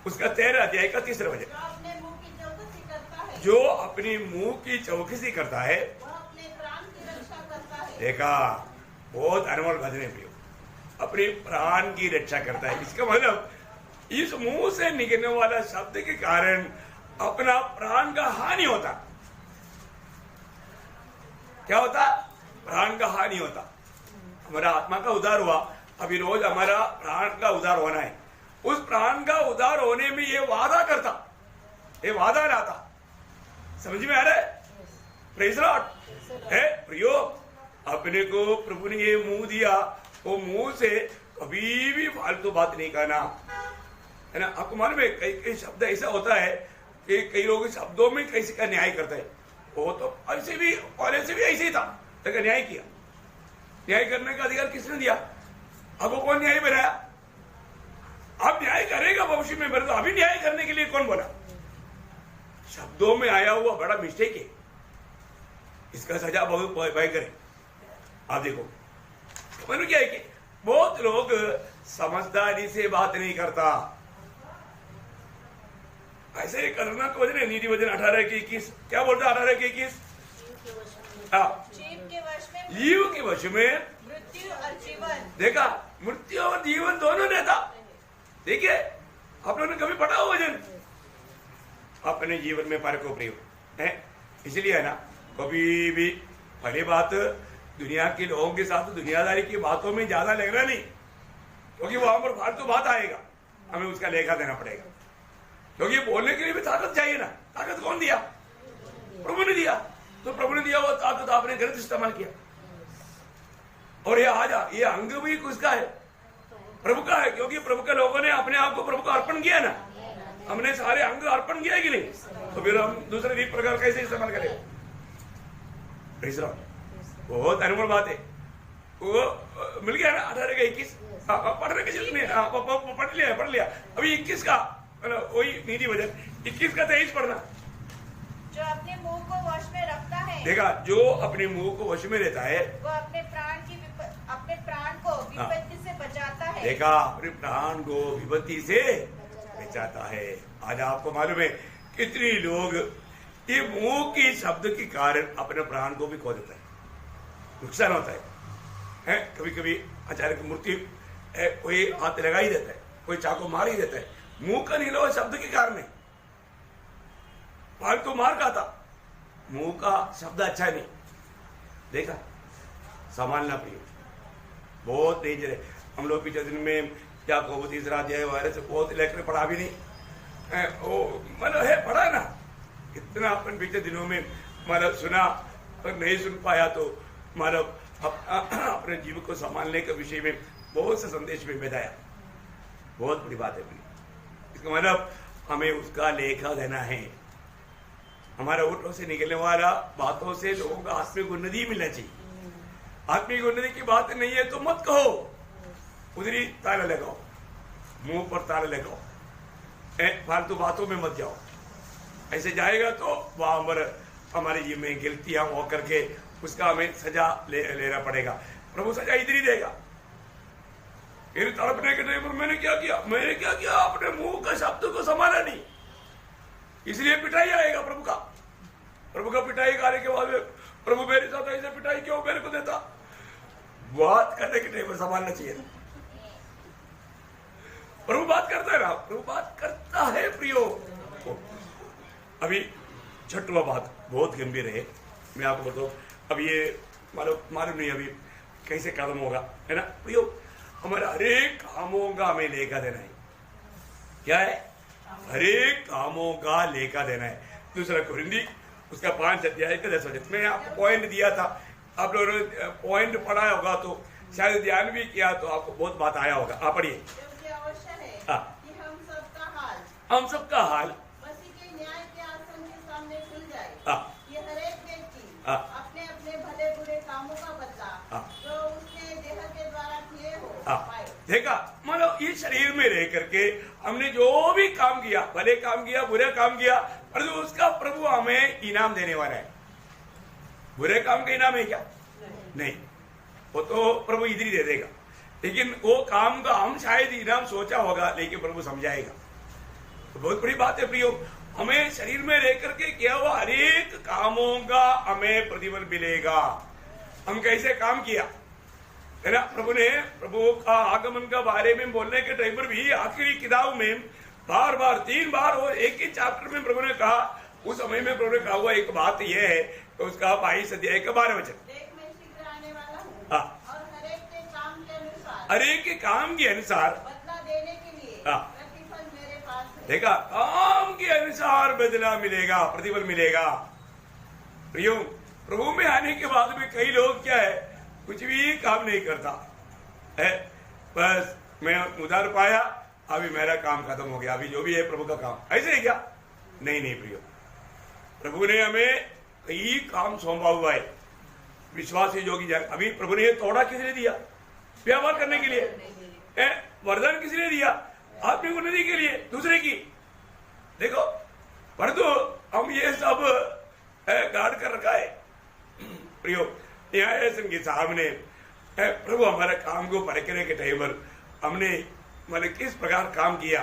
उसका 13 अध्याय का 3रा वचन। जो अपने मुंह की चौकसी करता है वह अपने प्राण की रक्षा करता है। देखा, बहुत अनमोल वचन है प्रियो, अपने प्राण की रक्षा करता है। इसका मतलब इस मुंह से निकलने वाला शब्द के कारण अपना प्राण का हानि होता। क्या होता? प्राण का हानि होता। हमारा आत्मा का उद्धार हुआ, अभी रोज हमारा प्राण का उद्धार होना है। उस प्राण का उद्धार होने में ये वादा करता, ये वादा लाता। समझ में आ रहा है? प्रेज़ लॉर्ड है प्रियो। अपने को प्रभु ने ये मुंह दिया, वो मुंह से कभी भी फालतू बात नहीं कहना है ना। आपको मालूम है कई शब्द ऐसा होता है कि कई लोग शब्दों में कैसे का न्याय करते हैं। वो तो ऐसे भी और ऐसे भी ऐसे ही था, लेकिन न्याय किया। न्याय करने का अधिकार किसने दिया? आपको कौन न्याय बनाया? आप न्याय करेगा भविष्य में, मेरे तो अभी न्याय करने के लिए कौन बोला? शब्दों में आया हुआ बड़ा मिस्टेक है, इसका सजा बहुत भयंकर है। आप देखो मैंने क्या है कि बहुत लोग समझदारी से बात नहीं करता। ऐसे करना तो वजन है। नीति वचन 18 के 21 क्या बोलता है? 18 के 21 जीव के वश में मृत्यु और जीवन। देखा, मृत्यु और जीवन दोनों रहता। देखिए अपने जीवन में परखो प्रियो है। इसलिए है ना, कभी भी भली बात दुनिया के लोगों के साथ दुनियादारी की बातों में ज्यादा लगना नहीं, क्योंकि वहां पर फालतू बात आएगा, हमें उसका लेखा देना पड़ेगा। क्योंकि बोलने के लिए भी ताकत चाहिए ना। ताकत कौन दिया? प्रभु ने दिया। तो प्रभु ने दिया वो ताकत आपने गलत इस्तेमाल किया। और ये आजा, ये अंग भी किसका है? प्रभु का है, क्योंकि प्रभु के लोगों ने अपने आप को प्रभु को अर्पण किया ना। हमने सारे अंग अर्पण किया कि नहीं? तो फिर हम दूसरे रीत प्रकार कैसे इस्तेमाल करें? बहुत अनुभव बात है। वो मिल गया ना 18 का 21 पढ़ने के जितने पढ़ लिया। अभी 21 का वही नीति वजन 21 का 23 पढ़ना। जो अपने मुंह को वश में रखता है, देखा, जो अपने मुंह को वश में रहता है वो अपने प्राण को विपत्ति से बचाता है। देखा, अपने प्राण को विपत्ति से बचाता है। आज आपको मालूम है कितने लोग ये मुंह की शब्द के कारण अपने प्राण को भी खो देता है, नुकसान होता है। कभी कभी अचानक मृत्यु कोई हाथ लगा ही देता है, कोई चाकू मार ही देता है, मुंह का निकला शब्द के कारण। फालतू मार खाता, मुंह का शब्द अच्छा नहीं। देखा, संभालना प्रिय, बहुत डेंजर है। हम लोग पिछले दिन में क्या को तीसरा अध्याय वायरस बहुत लेकर पढ़ा भी नहीं, मतलब है पढ़ा ना, इतना अपन पिछले दिनों में मतलब सुना और नहीं सुन पाया, तो मतलब अपने जीवन को संभालने के विषय में बहुत से संदेश में बताया। बहुत बड़ी बात है। इसका मतलब हमें उसका लेखा देना है। हमारे होठों से निकलने वाला बातों से लोगों को आत्मिक उन्नति मिलना चाहिए। आत्मिक उन्नति की बात नहीं है तो मत कहो, उधरी ताला लगाओ, मुंह पर ताला लगाओ, फालतू बातों में मत जाओ। ऐसे जाएगा तो वहां पर हमारे जीवन में गलतियां हो करके उसका हमें सजा लेना पड़ेगा। प्रभु सजा इधर ही देगा। फिर तड़पने के टाइम पर मैंने क्या किया? अपने मुंह का शब्द को संभाला नहीं, इसलिए पिटाई आएगा प्रभु का पिटाई आने के बाद प्रभु मेरे साथ ऐसे पिटाई क्यों मेरे को देता? बात करने के टाइम पर संभालना चाहिए। प्रभु बात करता है ना, प्रभु बात करता है प्रियो। अभी छठवां बात बहुत गंभीर है, मैं आपको बताऊं। अब ये मालूम नहीं अभी कैसे कदम होगा, है ना प्रियो। हमारे हरेक कामों का हमें लेखा देना है। क्या है? हरेक कामों का लेखा देना है। दूसरा कुरिन्दी उसका 5 अध्याय का 10 वचन, मैंने आपको पॉइंट दिया था, आप लोगों ने पॉइंट पढ़ा होगा तो शायद ध्यान भी किया तो आपको बहुत बात आया होगा। आप पढ़िए। हम सबका हाल मसीह के न्याय के आसन के सामने खुल जाए। ये हरेक व्यक्ति अपने अपने भले बुरे कामों का बदला जो उसने देह के द्वारा किए हो पाए। देखा, मतलब ये शरीर में रह करके हमने जो भी काम किया, भले काम किया, बुरे काम किया, पर उसका प्रभु हमें इनाम देने वाला है। बुरे काम का इनाम है क्या? नहीं, वो तो प्रभु इधर ही दे देगा। लेकिन वो काम का हम शायद इनाम सोचा होगा, लेकिन प्रभु समझाएगा। तो बहुत बड़ी बात है प्रियो, हमें शरीर में रह करके किया हुआ हरेक कामों का हमें प्रतिफल मिलेगा। हम कैसे काम किया, है ना। प्रभु का आगमन का बारे में बोलने के टाइम पर भी आखिरी किताब में बार बार 3 बार और एक ही चैप्टर में प्रभु ने कहा, उस समय में प्रभु ने कहा हुआ एक बात यह है कि उसका 22 अध्याय का 12 वचन, हरेक के काम के अनुसार बदला देने के लिए प्रतिफल मेरे पास है। देखा, काम के अनुसार बदला मिलेगा, प्रतिफल मिलेगा। प्रियो, प्रभु में आने के बाद में कई लोग क्या है, कुछ भी काम नहीं करता है, बस मैं उधार पाया, अभी मेरा काम खत्म हो गया, अभी जो भी है प्रभु का काम, ऐसे है क्या? नहीं प्रियो, प्रभु ने हमें कई काम सौंपा हुआ है। विश्वासी योगी जन, अभी प्रभु ने तोड़ा किसने दिया? व्यवहार करने के लिए। वरदान किसने दिया? आत्मिक उन्नति के लिए, दूसरे की। देखो, परंतु हम ये सब गाड़ कर रखा है प्रियो। न्यायासन के सामने प्रभु हमारे काम को परखने के टाइम पर हमने मतलब किस प्रकार काम किया,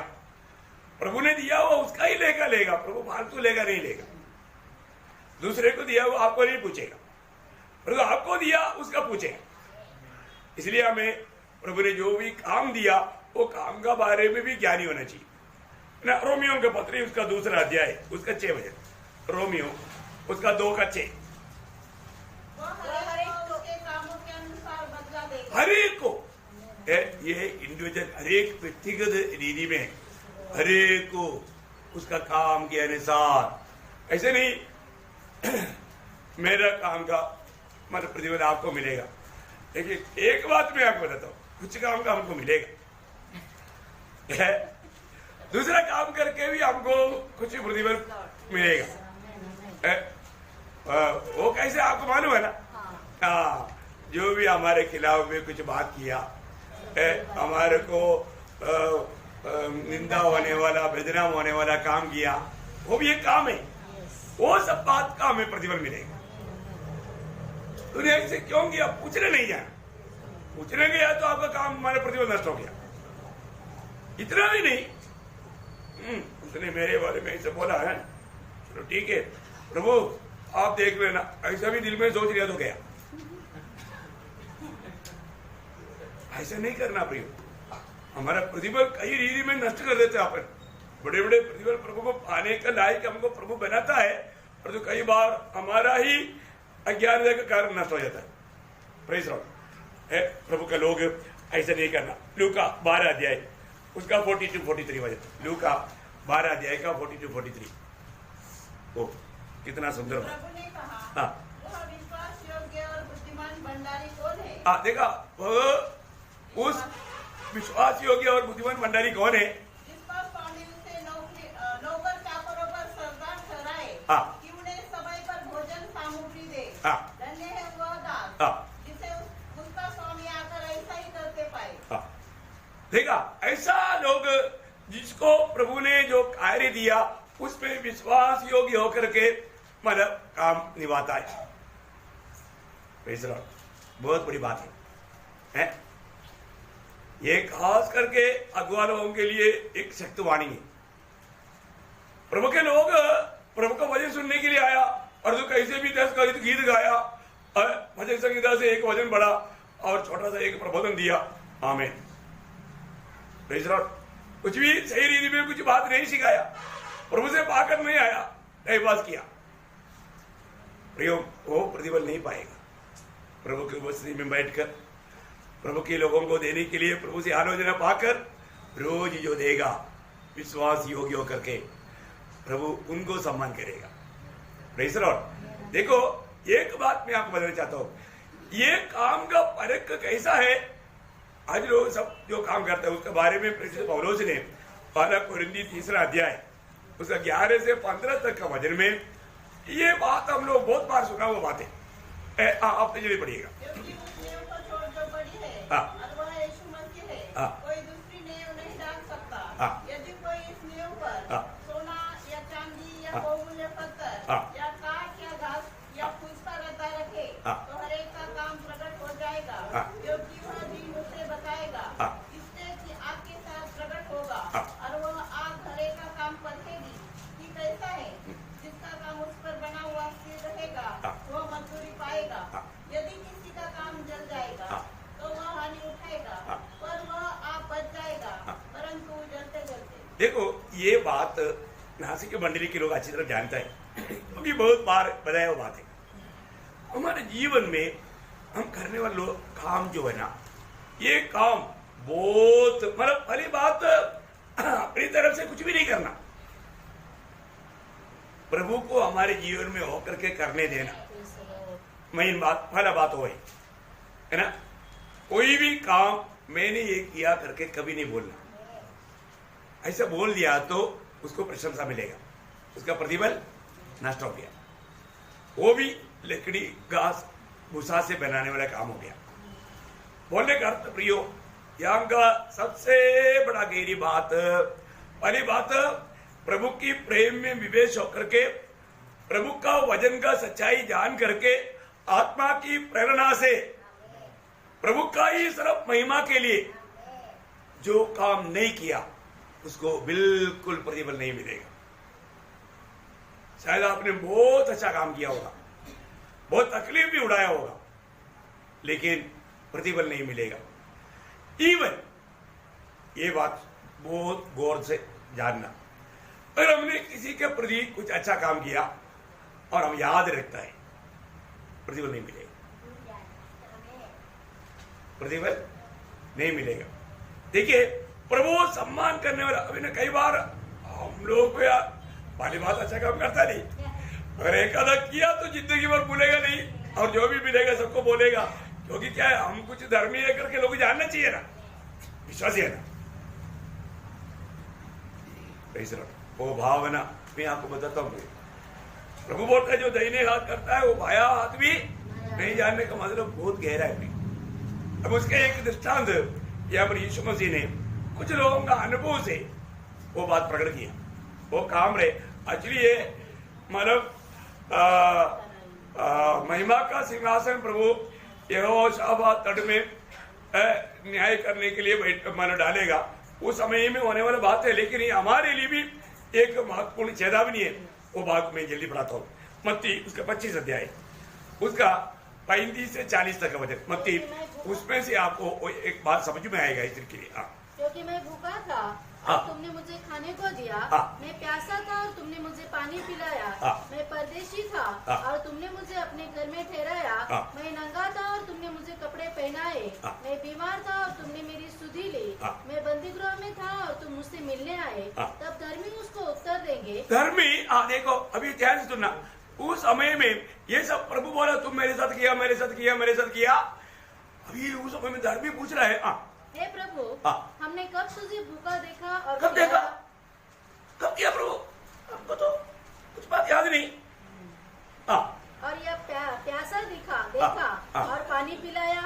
प्रभु ने दिया हुआ उसका ही लेगा। प्रभु फालतू लेगा नहीं लेगा। दूसरे को दिया हुआ आपको नहीं पूछेगा, प्रभु आपको दिया उसका पूछेगा। इसलिए हमें प्रभु ने जो भी काम दिया वो काम का बारे में भी ज्ञानी होना चाहिए। ना रोमियो के पत्री उसका दूसरा अध्याय उसका 6 वचन, रोमियो उसका 2 का 6। हर एक को ये इंडिविजुअल, हर एक व्यक्तिगत रीति में हर एक को उसका काम के अनुसार, ऐसे नहीं मेरा काम का मतलब प्रतिफल आपको मिलेगा, लेकिन एक बात मैं आपको बताता हूं, कुछ काम का हमको मिलेगा, दूसरा काम करके भी हमको कुछ प्रतिफल मिलेगा। वो कैसे आपको मालूम है ना? हाँ, जो भी हमारे खिलाफ में कुछ बात किया, हमारे को निंदा होने वाला, बदनाम होने वाला काम किया, वो भी एक काम है, वो सब बात का हमें प्रतिफल मिलेगा। तूने ऐसे क्यों किया? पूछने नहीं जाना, पूछने गया तो आपका काम, हमारा प्रतिफल नष्ट हो गया। इतना भी नहीं, उसने मेरे बारे में ऐसे बोला है, चलो ठीक है प्रभु आप देख लेना, ऐसा भी दिल में सोच लिया तो गया। ऐसा नहीं करना प्रियो, हमारा प्रतिफल कई रीति में नष्ट कर देते हैं। अपन बड़े बड़े प्रतिफल प्रभु को पाने का लायक हमको प्रभु बनाता है, और तो कई बार हमारा ही अज्ञानता का कारण नष्ट हो जाता है। Praise Lord. प्रभु का लोग ऐसा नहीं करना। लूका 12 अध्याय उसका 42-43 वचन, लूका 12 अध्याय का 42-43। ओ कितना सुंदर। प्रभु ने कहा, हाँ, वह विश्वास योग्य और बुद्धिमान भंडारी कौन है? देखा, उस विश्वास योग्य और बुद्धिमान भंडारी कौन है? जिसका स्वामी उसे नौकर चाकरों पर सरदार ठहराए, कि उन्हें समय पर भोजन सामग्री दे। धन्य है वह दास जिसे उसका स्वामी आकर ऐसा ही करते पाए। देखा, ऐसा लोग जिसको प्रभु ने जो कार्य दिया उसमें विश्वास योग्य होकर के मतलब काम निभाता है। Praise Lord. बहुत बड़ी बात है। ये खास करके अगुआ लोगों के लिए एक शक्तिवाणी है। प्रभु के लोग प्रभु का वचन सुनने के लिए आया, और जो कैसे भी 10 गीत गाया, भजन संगीता से एक वचन बढ़ा और छोटा सा एक प्रबोधन दिया। आमीन। Praise Lord. कुछ भी सही रीति में कुछ बात नहीं सिखाया, प्रभु से पाकर नहीं आया, टाइम पास किया, प्रियो वो प्रतिफल नहीं पाएगा। प्रभु की उपस्थिति में बैठकर प्रभु के लोगों को देने के लिए प्रभु से आलोचना पाकर रोज जो देगा विश्वास योग्य होकर के प्रभु उनको सम्मान करेगा। Praise Lord. देखो, एक बात मैं आपको बताना चाहता हूं, ये काम का फर्क कैसा है। आज लोग सब जो काम करते हैं उसके बारे में प्रेरित पौलुस ने पहला कोरिन्थी 3 अध्याय उसका 11 से 15 तक का वचन में ये बात हम लोग बहुत बार सुना वो बातें आप जल्दी पढ़िएगा। यीशु मसीह है, कोई दूसरी नेम नहीं डाल सकता। यदि कोई इस नेम पर सोना या चांदी या बहुमूल्य पत्थर या काठ या घास या पूछता रहता रखे, तो हर एक का काम प्रकट हो जाएगा, क्योंकि वह दिन उसे बताएगा, इससे कि आपके साथ प्रकट होगा, और वह आग हर एक का काम परखेगी कि कैसा है। जिसका काम उस पर बना हुआ स्थिर रहेगा वह मजदूरी पाएगा। यदि किसी का काम जल जाएगा तो वह हानि उठाएगा, पर वह आप बच जाएगा, परंतु जलते जलते। देखो, ये बात नासिक की मंडली के लोग अच्छी तरह जानता है, क्योंकि बहुत बार बताया वो बात है। हमारे जीवन में हम करने वाले लोग काम जो है ना, ये काम बहुत मतलब पहली बात अपनी तरफ से कुछ भी नहीं करना, प्रभु को हमारे जीवन में होकर के करने देना। मेन बात पहला बात वो है ना। कोई भी काम मैंने ये किया करके कभी नहीं बोलना। ऐसा बोल दिया तो उसको प्रशंसा मिलेगा, उसका प्रतिफल नष्ट हो गया। वो भी लकड़ी घास भूसा से बनाने वाला काम हो गया। बोलने का अर्थ प्रियो, यहाँ का सबसे बड़ा गहरी बात, पहली बात प्रभु की प्रेम में विवेश होकर के, प्रभु का वचन का सच्चाई जान करके, आत्मा की प्रेरणा से प्रभु का ही सिर्फ महिमा के लिए जो काम नहीं किया उसको बिल्कुल प्रतिफल नहीं मिलेगा। शायद आपने बहुत अच्छा काम किया होगा, बहुत तकलीफ भी उड़ाया होगा, लेकिन प्रतिफल नहीं मिलेगा। इवन ये बात बहुत गौर से जानना, अगर हमने किसी के प्रति कुछ अच्छा काम किया और हम याद रखता है, प्रतिफल नहीं मिलेगा, प्रतिफल नहीं मिलेगा। देखिए, प्रभु सम्मान करने वाला, अभी ना कई बार हम लोग को यार पहली बात अच्छा काम करता नहीं, अगर एक आधा किया तो जिंदगी भर भूलेगा नहीं, और जो भी मिलेगा सबको बोलेगा, क्योंकि क्या है, हम कुछ धर्मी है करके लोग जानना चाहिए ना, विश्वास है ना। वो भावना मैं आपको बताता हूँ, प्रभु बोलता है जो दाहिने हाथ करता है वो बायां हाथ भी नहीं जानने का मतलब बहुत गहरा है। अब उसके एक दृष्टांत यहाँ पर यीशु मसीह ने कुछ लोगों का अनुभव से वो बात प्रकट किया। वो काम रहे एक्चुअली ये मतलब महिमा का सिंहासन प्रभु यहोशाफात तट में न्याय करने के लिए मानो डालेगा, उस समय में होने वाला बात है। लेकिन ये हमारे लिए भी एक महत्वपूर्ण चेतावनी है। वो बात मैं जल्दी पढ़ाता हूँ। मत्ती उसका 25 अध्याय उसका 35 से 40 तक का वचन। मत्ती उसमें से आपको एक बात समझ में आएगा इस के लिए। क्योंकि मैं भूखा था और तुमने मुझे खाने को दिया, मैं प्यासा था और तुमने मुझे पानी पिलाया, मैं परदेशी था और तुमने मुझे अपने घर में ठहराया, मैं नंगा था और तुमने मुझे कपड़े पहनाए, मैं बीमार था और तुमने मेरी सुधि ली, मैं बंदीगृह में था और तुम मुझसे मिलने आए। तब धर्मी उसको उत्तर देंगे, धर्मी देखो अभी ध्यान से सुनना, उस समय में ये सब प्रभु बोला तुम मेरे साथ किया, मेरे साथ किया, मेरे साथ किया। अभी उस समय में धर्मी पूछ रहा है, हे प्रभु हमने कब तुझे भूखा देखा और कब देखा, कब किया प्रभु, हमको तो कुछ बात याद नहीं। और यह प्यासा देखा और पानी पिलाया,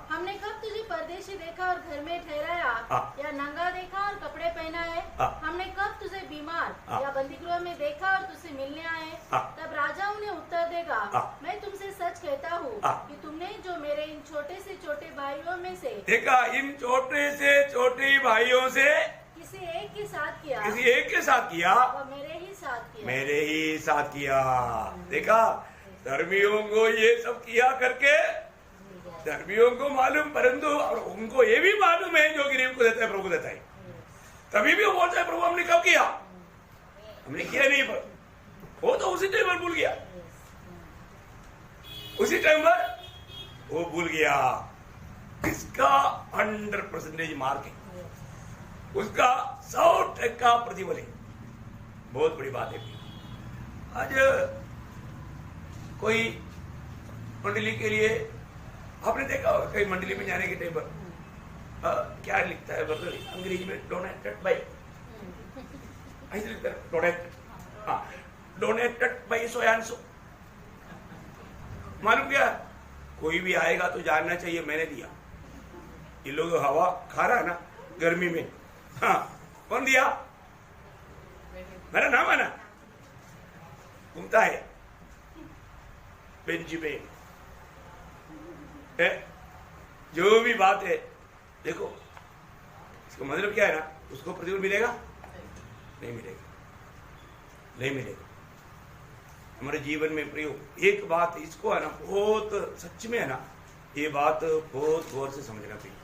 हमने कब तुझे परदेशी देखा और घर में ठहराया, या नंगा देखा और कपड़े पहनाए, हमने कब तुझे बीमार या बंदीगृह में देखा और तुझसे मिलने आए। तब राजा उन्हें उत्तर देगा, मैं तुमसे सच कहता हूँ कि तुमने जो मेरे इन छोटे से छोटे भाइयों में से देखा, इन छोटे से छोटे भाइयों से किसी एक के साथ किया, किसी एक के साथ किया, वो मेरे ही साथ किया, मेरे ही साथ किया। देखा, धर्मियों को ये सब किया करके धर्मियों को मालूम, परंतु और उनको ये भी मालूम है जो गरीब को देता है प्रभु देता है। तभी भी वो बोलता है प्रभु हमने कब किया, हमने किया नहीं, पर वो तो उसी टाइम पर भूल गया, उसी टाइम पर वो भूल गया। इसका 100% मार्क है, उसका 100% प्रतिफल है। बहुत बड़ी बात है। आज कोई मंडली के लिए आपने देखा होगा, कई मंडली में जाने के टाइम पर क्या लिखता है अंग्रेजी में, डोनेटेड बाय, ऐसे लिखता है donated bye so and so. मालूम क्या, कोई भी आएगा तो जानना चाहिए मैंने दिया। ये लोग हवा खा रहा है ना गर्मी में, कौन दिया, मेरा नाम है ना, घूमता है बेंचिमेन है। जो भी बात है देखो, इसका मतलब क्या है ना, उसको प्रतिफल मिलेगा, नहीं मिलेगा, नहीं मिलेगा। हमारे जीवन में प्रयोग एक बात इसको है ना, बहुत सच में है ना, ये बात बहुत गौर से समझना चाहिए।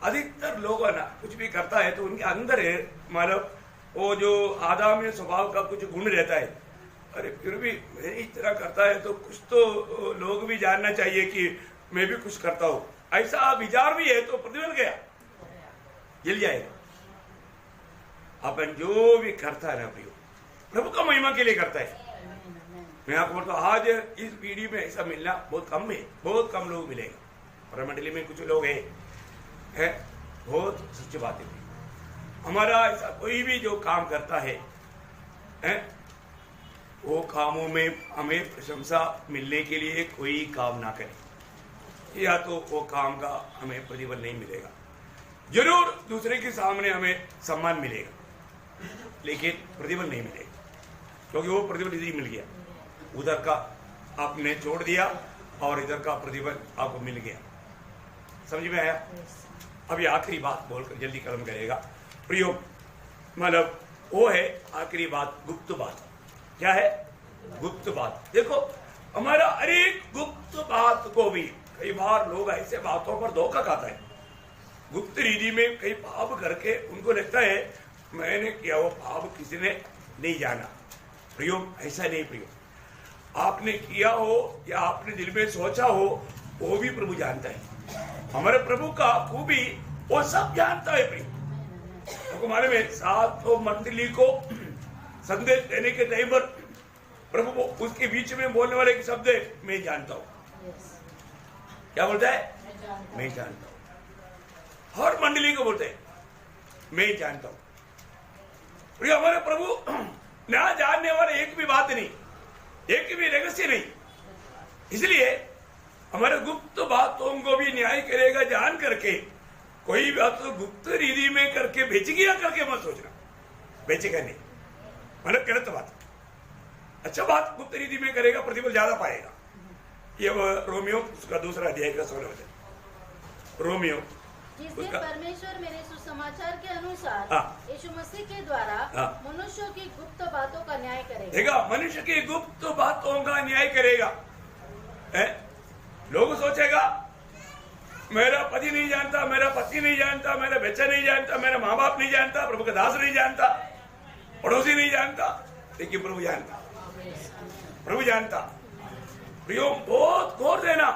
अधिकतर लोग है ना कुछ भी करता है तो उनके अंदर है मतलब वो जो आदमी स्वभाव का कुछ गुण रहता है, अरे फिर भी मैं इस तरह करता है तो कुछ तो लोग भी जानना चाहिए कि मैं भी कुछ करता हूं, ऐसा विचार भी है तो प्रतिफल गया, जल जाएगा। अपन जो भी करता है ना प्रभु का महिमा के लिए करता है। मैं आपको बोलता हूँ आज इस पीढ़ी में ऐसा मिलना बहुत कम है, बहुत कम लोग मिलेगा। और मंडली में कुछ लोग है बहुत सच्ची बात है। हमारा ऐसा कोई भी जो काम करता है वो कामों में हमें प्रशंसा मिलने के लिए कोई काम ना करे, या तो वो काम का हमें प्रतिफल नहीं मिलेगा। जरूर दूसरे के सामने हमें सम्मान मिलेगा, लेकिन प्रतिफल नहीं मिलेगा, क्योंकि वो प्रतिफल इधर ही मिल गया, उधर का आपने छोड़ दिया और इधर का प्रतिफल आपको मिल गया। समझ में आया? अभी आखिरी बात बोलकर जल्दी खत्म करेगा प्रयोग, मतलब वो है आखिरी बात, गुप्त बात। क्या है? गुप्त बात। देखो हमारा हर एक गुप्त बात को भी कई बार लोग ऐसे बातों पर धोखा खाता है। गुप्त रीति में कई पाप करके उनको लगता है मैंने किया वो पाप किसी ने नहीं जाना। प्रियो ऐसा नहीं प्रियो, आपने किया हो या आपने दिल में सोचा हो वो भी प्रभु जानता है। हमारे प्रभु का खूबी वो सब जानता है प्रियो। तो मालूम है 7 मंडली को संदेश देने के टाइम पर प्रभु को उसके बीच में बोलने वाले के शब्द है मैं जानता हूं। क्या बोलता है? मैं जानता हूं। हर मंडली को बोलते हैं मैं जानता हूं। प्रिय हमारे प्रभु ना जानने वाले एक भी बात नहीं, एक भी रहस्य नहीं। इसलिए हमारे गुप्त बातों को भी न्याय करेगा जान करके। कोई बात तो गुप्त रीति में करके बेचेगा करके मत सोचना, बेचेगा नहीं मतलब गलत बात। अच्छा बात गुप्त रीति में करेगा प्रतिफल ज्यादा पाएगा। ये रोमियो उसका दूसरा अध्याय का 16 वचन। रोमियो जिस दिन परमेश्वर मेरे सुसमाचार के अनुसार यीशु मसीह के द्वारा मनुष्यों की गुप्त बातों का न्याय करेगा। देखा, मनुष्य की गुप्त बातों का न्याय करेगा। लोग सोचेगा मेरा पति नहीं जानता, मेरा पति नहीं जानता, मेरा बच्चा नहीं जानता, मेरा माँ बाप नहीं जानता, प्रभु का दास नहीं जानता, पड़ोसी नहीं जानता, लेकिन प्रभु जानता, प्रभु जानता। प्रियो बहुत गौर देना।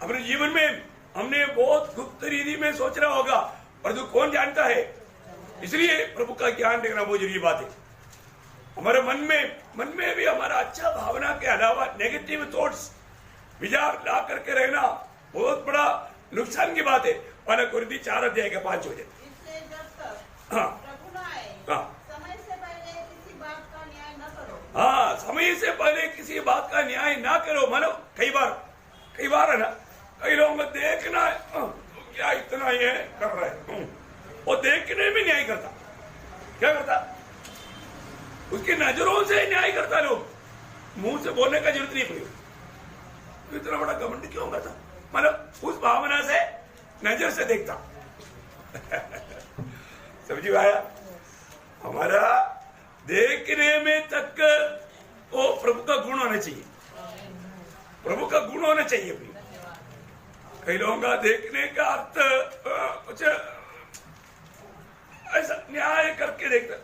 अपने जीवन में हमने बहुत गुप्त रीति में सोचना होगा, परंतु कौन जानता है? इसलिए प्रभु का ज्ञान देखना बहुत जरूरी बात है। हमारे मन में भी हमारा अच्छा भावना के अलावा नेगेटिव थॉट्स विचार ला करके रहना बहुत बड़ा नुकसान की बात है। पहले कुरिन्थी 4 अध्याय के 5 वचन। इसलिए जब तक प्रभु न आए समय से पहले किसी बात का न्याय न करो। हाँ, समय से पहले किसी बात का न्याय ना करो। मानो कई बार है ना, कई लोगों को देखना है क्या इतना ये कर रहा है, वो देखने में न्याय करता। क्या करता? उसकी नजरों से न्याय करता। लोग मुंह से बोलने का जरूरत नहीं पड़ी। इतना बड़ा घमंड क्यों करता? मतलब उस भावना से नजर से देखता। समझी आया? हमारा देखने में तक वो प्रभु का गुण होना चाहिए, प्रभु का गुण होना चाहिए। कई लोगों का देखने का अर्थ कुछ ऐसा न्याय करके देखता,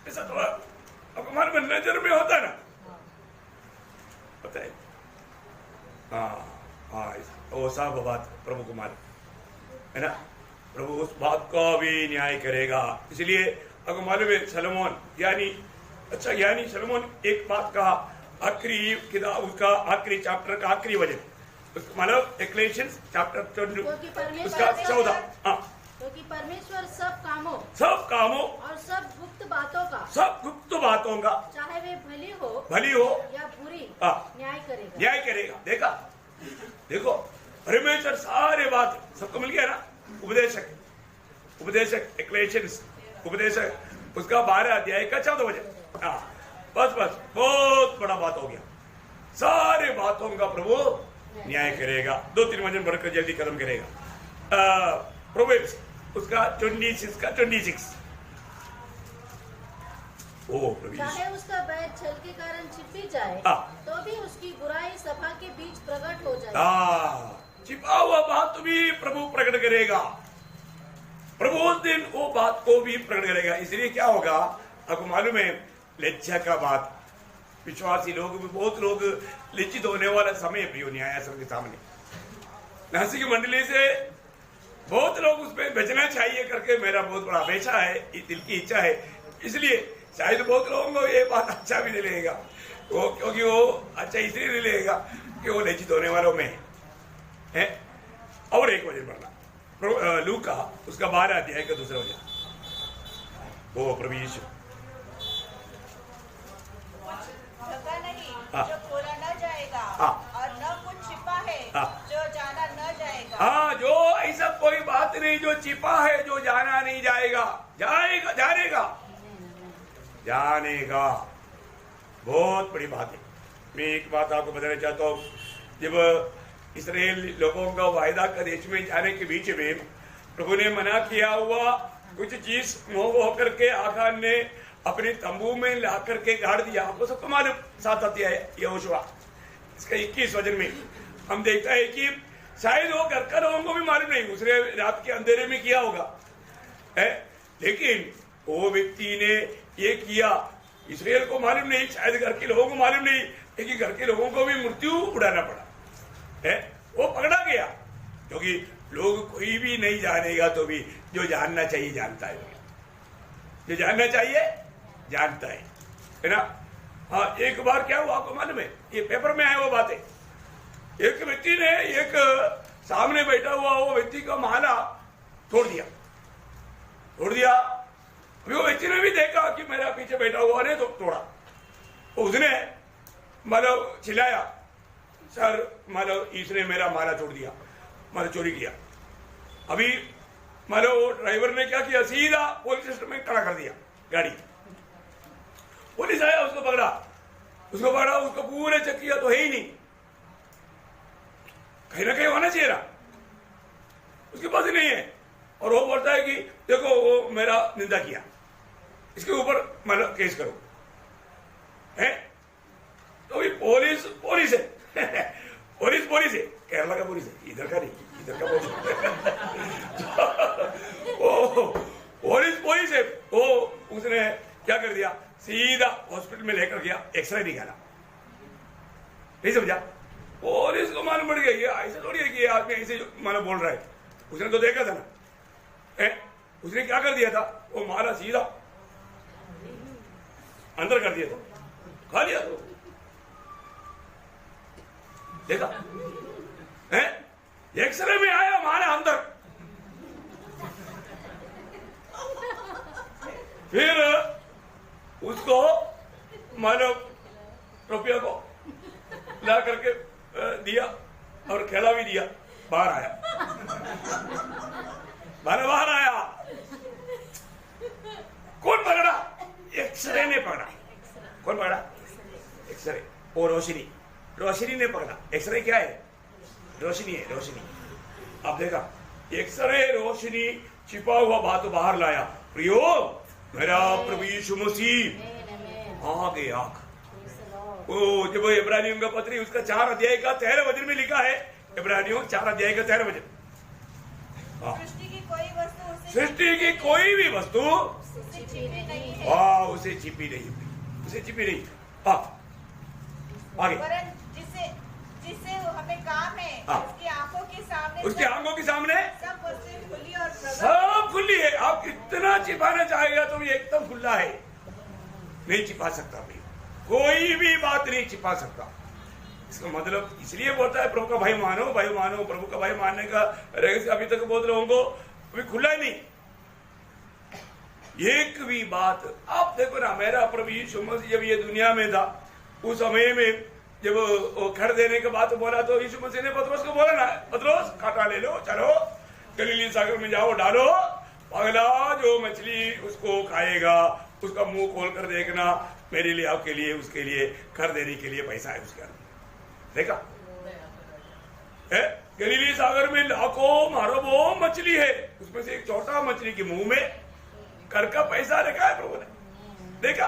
ऐसा थोड़ा अब हमारे में नजर में होता ना, होता है। हाँ, वो सब बात प्रभु को मालूम है ना। प्रभु उस बात का भी न्याय करेगा। इसलिए अगर मालूम है सलोमन यानी सलोमन एक बात कहा, आखिरी किताब उसका आखिरी चैप्टर का आखिरी वचन, मतलब एक्लेशियंस चैप्टर 14 उसका 14। क्योंकि परमेश्वर सब कामों और सब गुप्त बातों का चाहे वे भली हो या बुरी न्याय करेगा। देखो परमेश्वर सारे बात सबको मिल गया ना। उपदेशक एक्लेशियंस उपदेशक उसका 12 अध्याय का 14 वचन। बस बहुत बड़ा बात हो गया। सारे बातों का प्रभु न्याय करेगा। 2-3 वचन बढ़कर जल्दी खत्म करेगा। प्रोवेर्ब्स उसका 26 का 26। चाहे उसका बैर छल के कारण छिपी जाए तो भी उसकी बुराई सभा के बीच प्रकट हो जाए। छिपा हुआ बात भी प्रभु प्रकट करेगा। प्रभु उस दिन वो बात को भी प्रकट करेगा। इसलिए क्या होगा आपको मालूम है? लज्जा का बात, विश्वासी लोग भी बहुत लोग लज्जित होने वाला समय प्रियो न्यायासन के सामने। नासिक की मंडली से बहुत लोग उस पर बचना चाहिए करके मेरा बहुत बड़ा अपेक्षा है, दिल की इच्छा है। इसलिए शायद बहुत लोगों को ये बात अच्छा भी नहीं लगेगा, वो क्योंकि वो अच्छा इसलिए नहीं लगेगा कि वो लज्जित होने वालों में है। और एक वचन पढ़ना, लूका उसका 12 अध्याय का 2 वचन। वो प्रभु यीशु जो खोला न जाएगा और न कुछ छिपा है जो जाना न जाएगा। हाँ, जो ऐसा कोई बात नहीं जो छिपा है, जो जाना नहीं जाएगा, जानेगा। बहुत बड़ी बात है। मैं एक बात आपको बताना चाहता हूँ। जब इस्राएल लोगों का वायदा का देश में जाने के बीच में प्रभु ने मना किया हुआ कुछ चीज मोह होकर के आखान ने अपने तंबू में ला करके गाड़ दिया। आपको सबको मालूम 7 अध्याय यहोशुआ इसका 21 वचन में हम देखता है कि शायद वो घर का लोगों को भी मालूम नहीं, दूसरे रात के अंधेरे में किया होगा। है। लेकिन वो व्यक्ति ने ये किया, इसराइल को मालूम नहीं, शायद घर के लोगों को मालूम नहीं, लेकिन घर के लोगों को भी मृत्यु उड़ाना पड़ा है। वो पकड़ा गया, क्योंकि लोग कोई भी नहीं जानेगा तो भी जो जानना चाहिए जानता है, जो जानना चाहिए जानता है ना। हाँ, एक बार क्या हुआ आपको मालूम है, ये पेपर में आया वो बातें। एक व्यक्ति ने एक सामने बैठा हुआ वो व्यक्ति का माला तोड़ दिया। अभी वो व्यक्ति ने भी देखा कि मेरा पीछे बैठा हुआ ने तो तोड़ा। उसने मतलब चिल्लाया, सर मतलब इसने मेरा माला तोड़ दिया, मतलब चोरी किया। अभी मतलब वो ड्राइवर ने क्या किया, सीधा पुलिस स्टेशन में खड़ा कर दिया गाड़ी। पुलिस आया, उसको पकड़ा, उसको पूरे चेक किया तो है ही नहीं, कहीं ना कहीं होना चाहिए ना, उसके पास ही नहीं है। और वो बोलता है कि देखो वो मेरा निंदा किया, इसके ऊपर मतलब केस करो है। तो भी पुलिस है पुलिस है, केरला का पुलिस है, इधर का नहीं, इधर का पुलिस है। वो उसने क्या कर दिया, सीधा हॉस्पिटल में लेकर गया, एक्सरे निकाला। नहीं समझा, पुलिस को मालूम पड़ गया, ये ऐसे थोड़ी है कि आदमी ऐसे मानो बोल रहा है। उसने तो देखा था ना, उसने क्या कर दिया था, वो माला सीधा अंदर कर दिया था, खा लिया तो देखा है, एक्सरे में आया माला अंदर। फिर उसको मतलब रुपया को ला करके दिया और खेला भी दिया, बाहर आया। कौन पकड़ा, एक्सरे ने पकड़ा। कौन पकड़ा, एक्सरे। वो रोशनी ने पकड़ा। एक्सरे क्या है, रोशनी है, रोशनी। आप देखा, एक्सरे रोशनी छिपा हुआ बात बाहर लाया। प्रियो, मेरा प्रभु यीशु मसीह आ गए आंख। वो जब इब्रानियों का पत्री उसका 4 अध्याय का 13 वचन में लिखा है, इब्रानियों 4 अध्याय का 13 वचन। सृष्टि की कोई भी वस्तु उसे छिपी नहीं। आगे जिससे हमें काम है, उसकी आंखों के सामने सब वस्तुएं खुली और सब खुली है। आप कितना छिपाना चाहेगा तो ये एकदम खुला है, नहीं छिपा सकता भाई, कोई भी बात नहीं छिपा सकता। इसका मतलब इसलिए बोलता है प्रभु का भाई मानो, प्रभु का भाई मानने का रहस्य अभी तक बहुत लोगों को अभी खुला ही नहीं। एक भी बात आप देखो ना, मेरा प्रभु यीशु मसीह जब ये दुनिया में था, उस समय में जब खड़ देने के बाद बोला तो यीशु मसीह ने पतरस को बोला ना, पतरस कांटा ले लो, चलो गलीली सागर में जाओ, डालो, अगला जो मछली उसको खाएगा उसका मुंह खोल कर देखना, मेरे लिए, आपके लिए, उसके लिए खड़ देने के लिए पैसा है उसके अंदर। देखा गलीली सागर में लाखों अरबों मछली है, उसमें से एक छोटा मछली के मुंह में कर का पैसा रखा है प्रभु ने। देखा,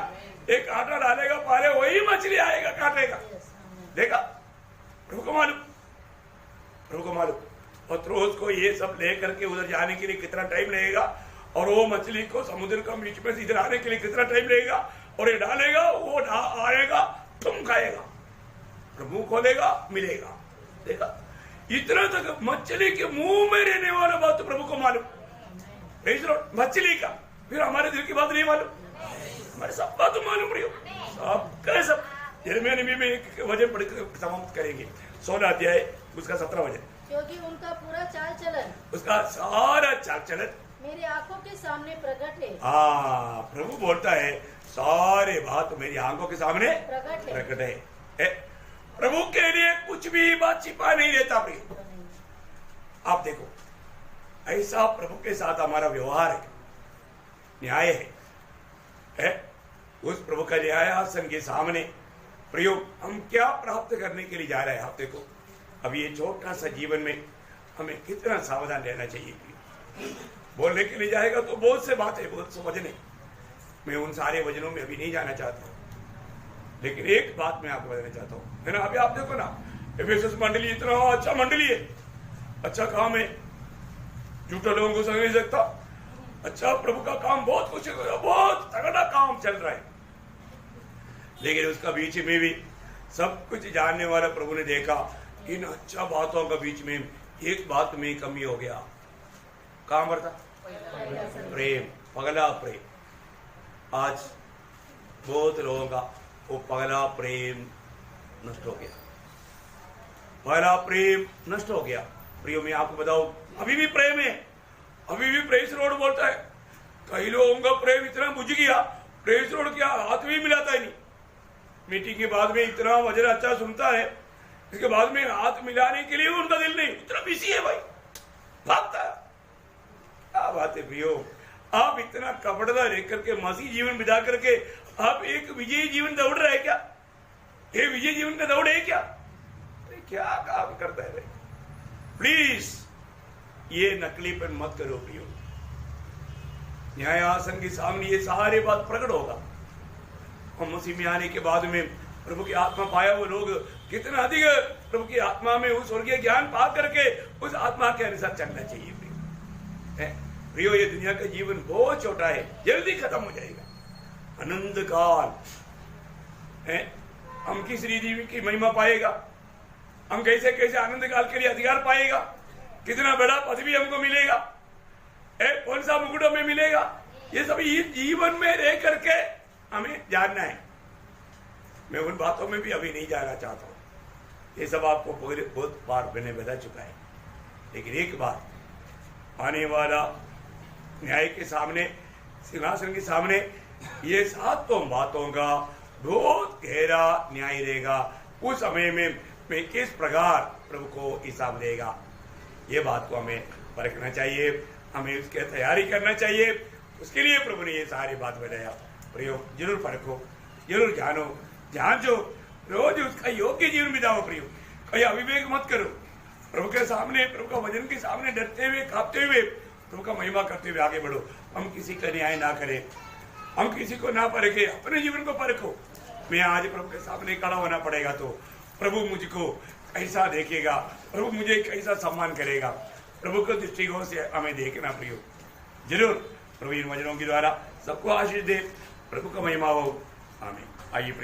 एक कांटा डालेगा पाले, वही मछली आएगा काटेगा। देखा, प्रभु को मालूम। पतरस को ये सब लेकर के उधर जाने के लिए कितना टाइम लगेगा, और वो मछली को समुद्र का बीच में से इधर आने के लिए कितना टाइम लगेगा, और ये डालेगा, वो आएगा, तुम खाएगा, प्रभु खोलेगा, मिलेगा। देखा, इतना तक मछली के मुंह में रहने वाला बात तो प्रभु को मालूम। मछली का, फिर हमारे दिल की बात नहीं मालूम, हमारे सब बात मालूम रही हो, सबका सब। यिर्मयाह नबी में एक वचन पढ़कर समाप्त करेंगे, 16 अध्याय उसका 17 वचन। क्योंकि उनका पूरा चाल चलन, उसका सारा चाल चलन मेरी आंखों के सामने प्रकट है। प्रभु बोलता है सारे बात मेरी आंखों के सामने प्रकट है। प्रभु के लिए कुछ भी बात छिपा नहीं रहता। आप देखो, ऐसा प्रभु के साथ हमारा व्यवहार है, न्याय है? उस प्रभु का न्यायासन के सामने प्रयोग हम क्या प्राप्त करने के लिए जा रहे हैं। आप देखो, अब ये छोटा सा जीवन में हमें कितना सावधान रहना चाहिए। बोलने के लिए जाएगा तो बहुत से बात है, बहुत से वजन है, मैं उन सारे वजनों में अभी नहीं जाना चाहता, लेकिन एक बात मैं आपको बताना चाहता हूँ, है ना। अभी आप देखो ना, एफेसस मंडली इतना अच्छा मंडली है, अच्छा काम है, झूठा लोगों को समझ नहीं सकता, अच्छा प्रभु का काम बहुत कुछ है, बहुत तगड़ा काम चल रहा है, लेकिन उसका बीच में भी सब कुछ जानने वाला प्रभु ने देखा इन अच्छा बातों का बीच में एक बात में कमी हो गया। कहां पर था? प्रेम, पगला प्रेम। आज बहुत लोगों का वो पगला प्रेम नष्ट हो गया, पगला प्रेम नष्ट हो गया। प्रियो मैं आपको बताऊं, अभी भी प्रेम है, अभी भी प्रेस रोड बोलता है। कई लोगों का प्रेम इतना बुझ गया, प्रेस रोड क्या हाथ भी मिलाता ही नहीं। मीटिंग के बाद में इतना वजन अच्छा सुनता है, इसके बाद में हाथ मिलाने के लिए उनका दिल नहीं, इतना बिजी है भाई, भागता है। क्या बात है प्रियो, आप इतना कपड़दार रह करके मसीह जीवन बिता करके आप एक विजयी जीवन दौड़ रहे हैं क्या? ये विजय जीवन का दौड़ है क्या? क्या काम करता है भाई? प्लीज ये नकलीपन मत करो प्रियो। न्यायासन के सामने ये सारी बात प्रकट होगा। हम मसीह में आने के बाद में प्रभु की आत्मा पाया वो लोग कितना अधिक प्रभु की आत्मा में उस स्वर्गीय ज्ञान पा करके उस आत्मा के अनुसार चलना चाहिए प्रियो। ये दुनिया का जीवन बहुत छोटा है, जल्दी खत्म हो जाएगा। अनंत काल है, हम किस रीति की महिमा पाएगा, हम कैसे कैसे आनंद काल के लिए अधिकार पाएगा, कितना बड़ा पदवी हमको मिलेगा, कौन सा मुकुट हमें मिलेगा, ये सब जीवन में रह करके हमें जानना है। मैं उन बातों में भी अभी नहीं जाना चाहता हूं, ये सब आपको बहुत बार मैंने बता चुका है। लेकिन एक बात, आने वाला न्याय के सामने, सिंहासन के सामने ये सातों बातों का बहुत गहरा न्याय रहेगा। उस समय में मैं किस प्रकार प्रभु को हिसाब देगा, ये बात को हमें परखना चाहिए, हमें उसकी तैयारी करना चाहिए। उसके लिए प्रभु ने ये सारी बात बताया। प्रियो जरूर परखो, जरूर जानो, जांचो, रोज उसका योग्य जीवन बिताओ प्रियो। कहीं अविवेक मत करो, प्रभु के सामने, प्रभु का वचन के सामने डरते हुए, कांपते हुए, प्रभु का महिमा करते हुए आगे बढ़ो। हम किसी का न्याय ना करें, हम किसी को ना परखे, अपने जीवन को परखो। मैं आज प्रभु के सामने खड़ा होना पड़ेगा तो प्रभु मुझको कैसा देखेगा, प्रभु मुझे कैसा सम्मान करेगा, प्रभु के दृष्टिकोण से हमें देखना प्रियो। जरूर प्रभु इन वचनों के द्वारा सबको आशीष दे, प्रभु का महिमा हो। आमीन। आइए।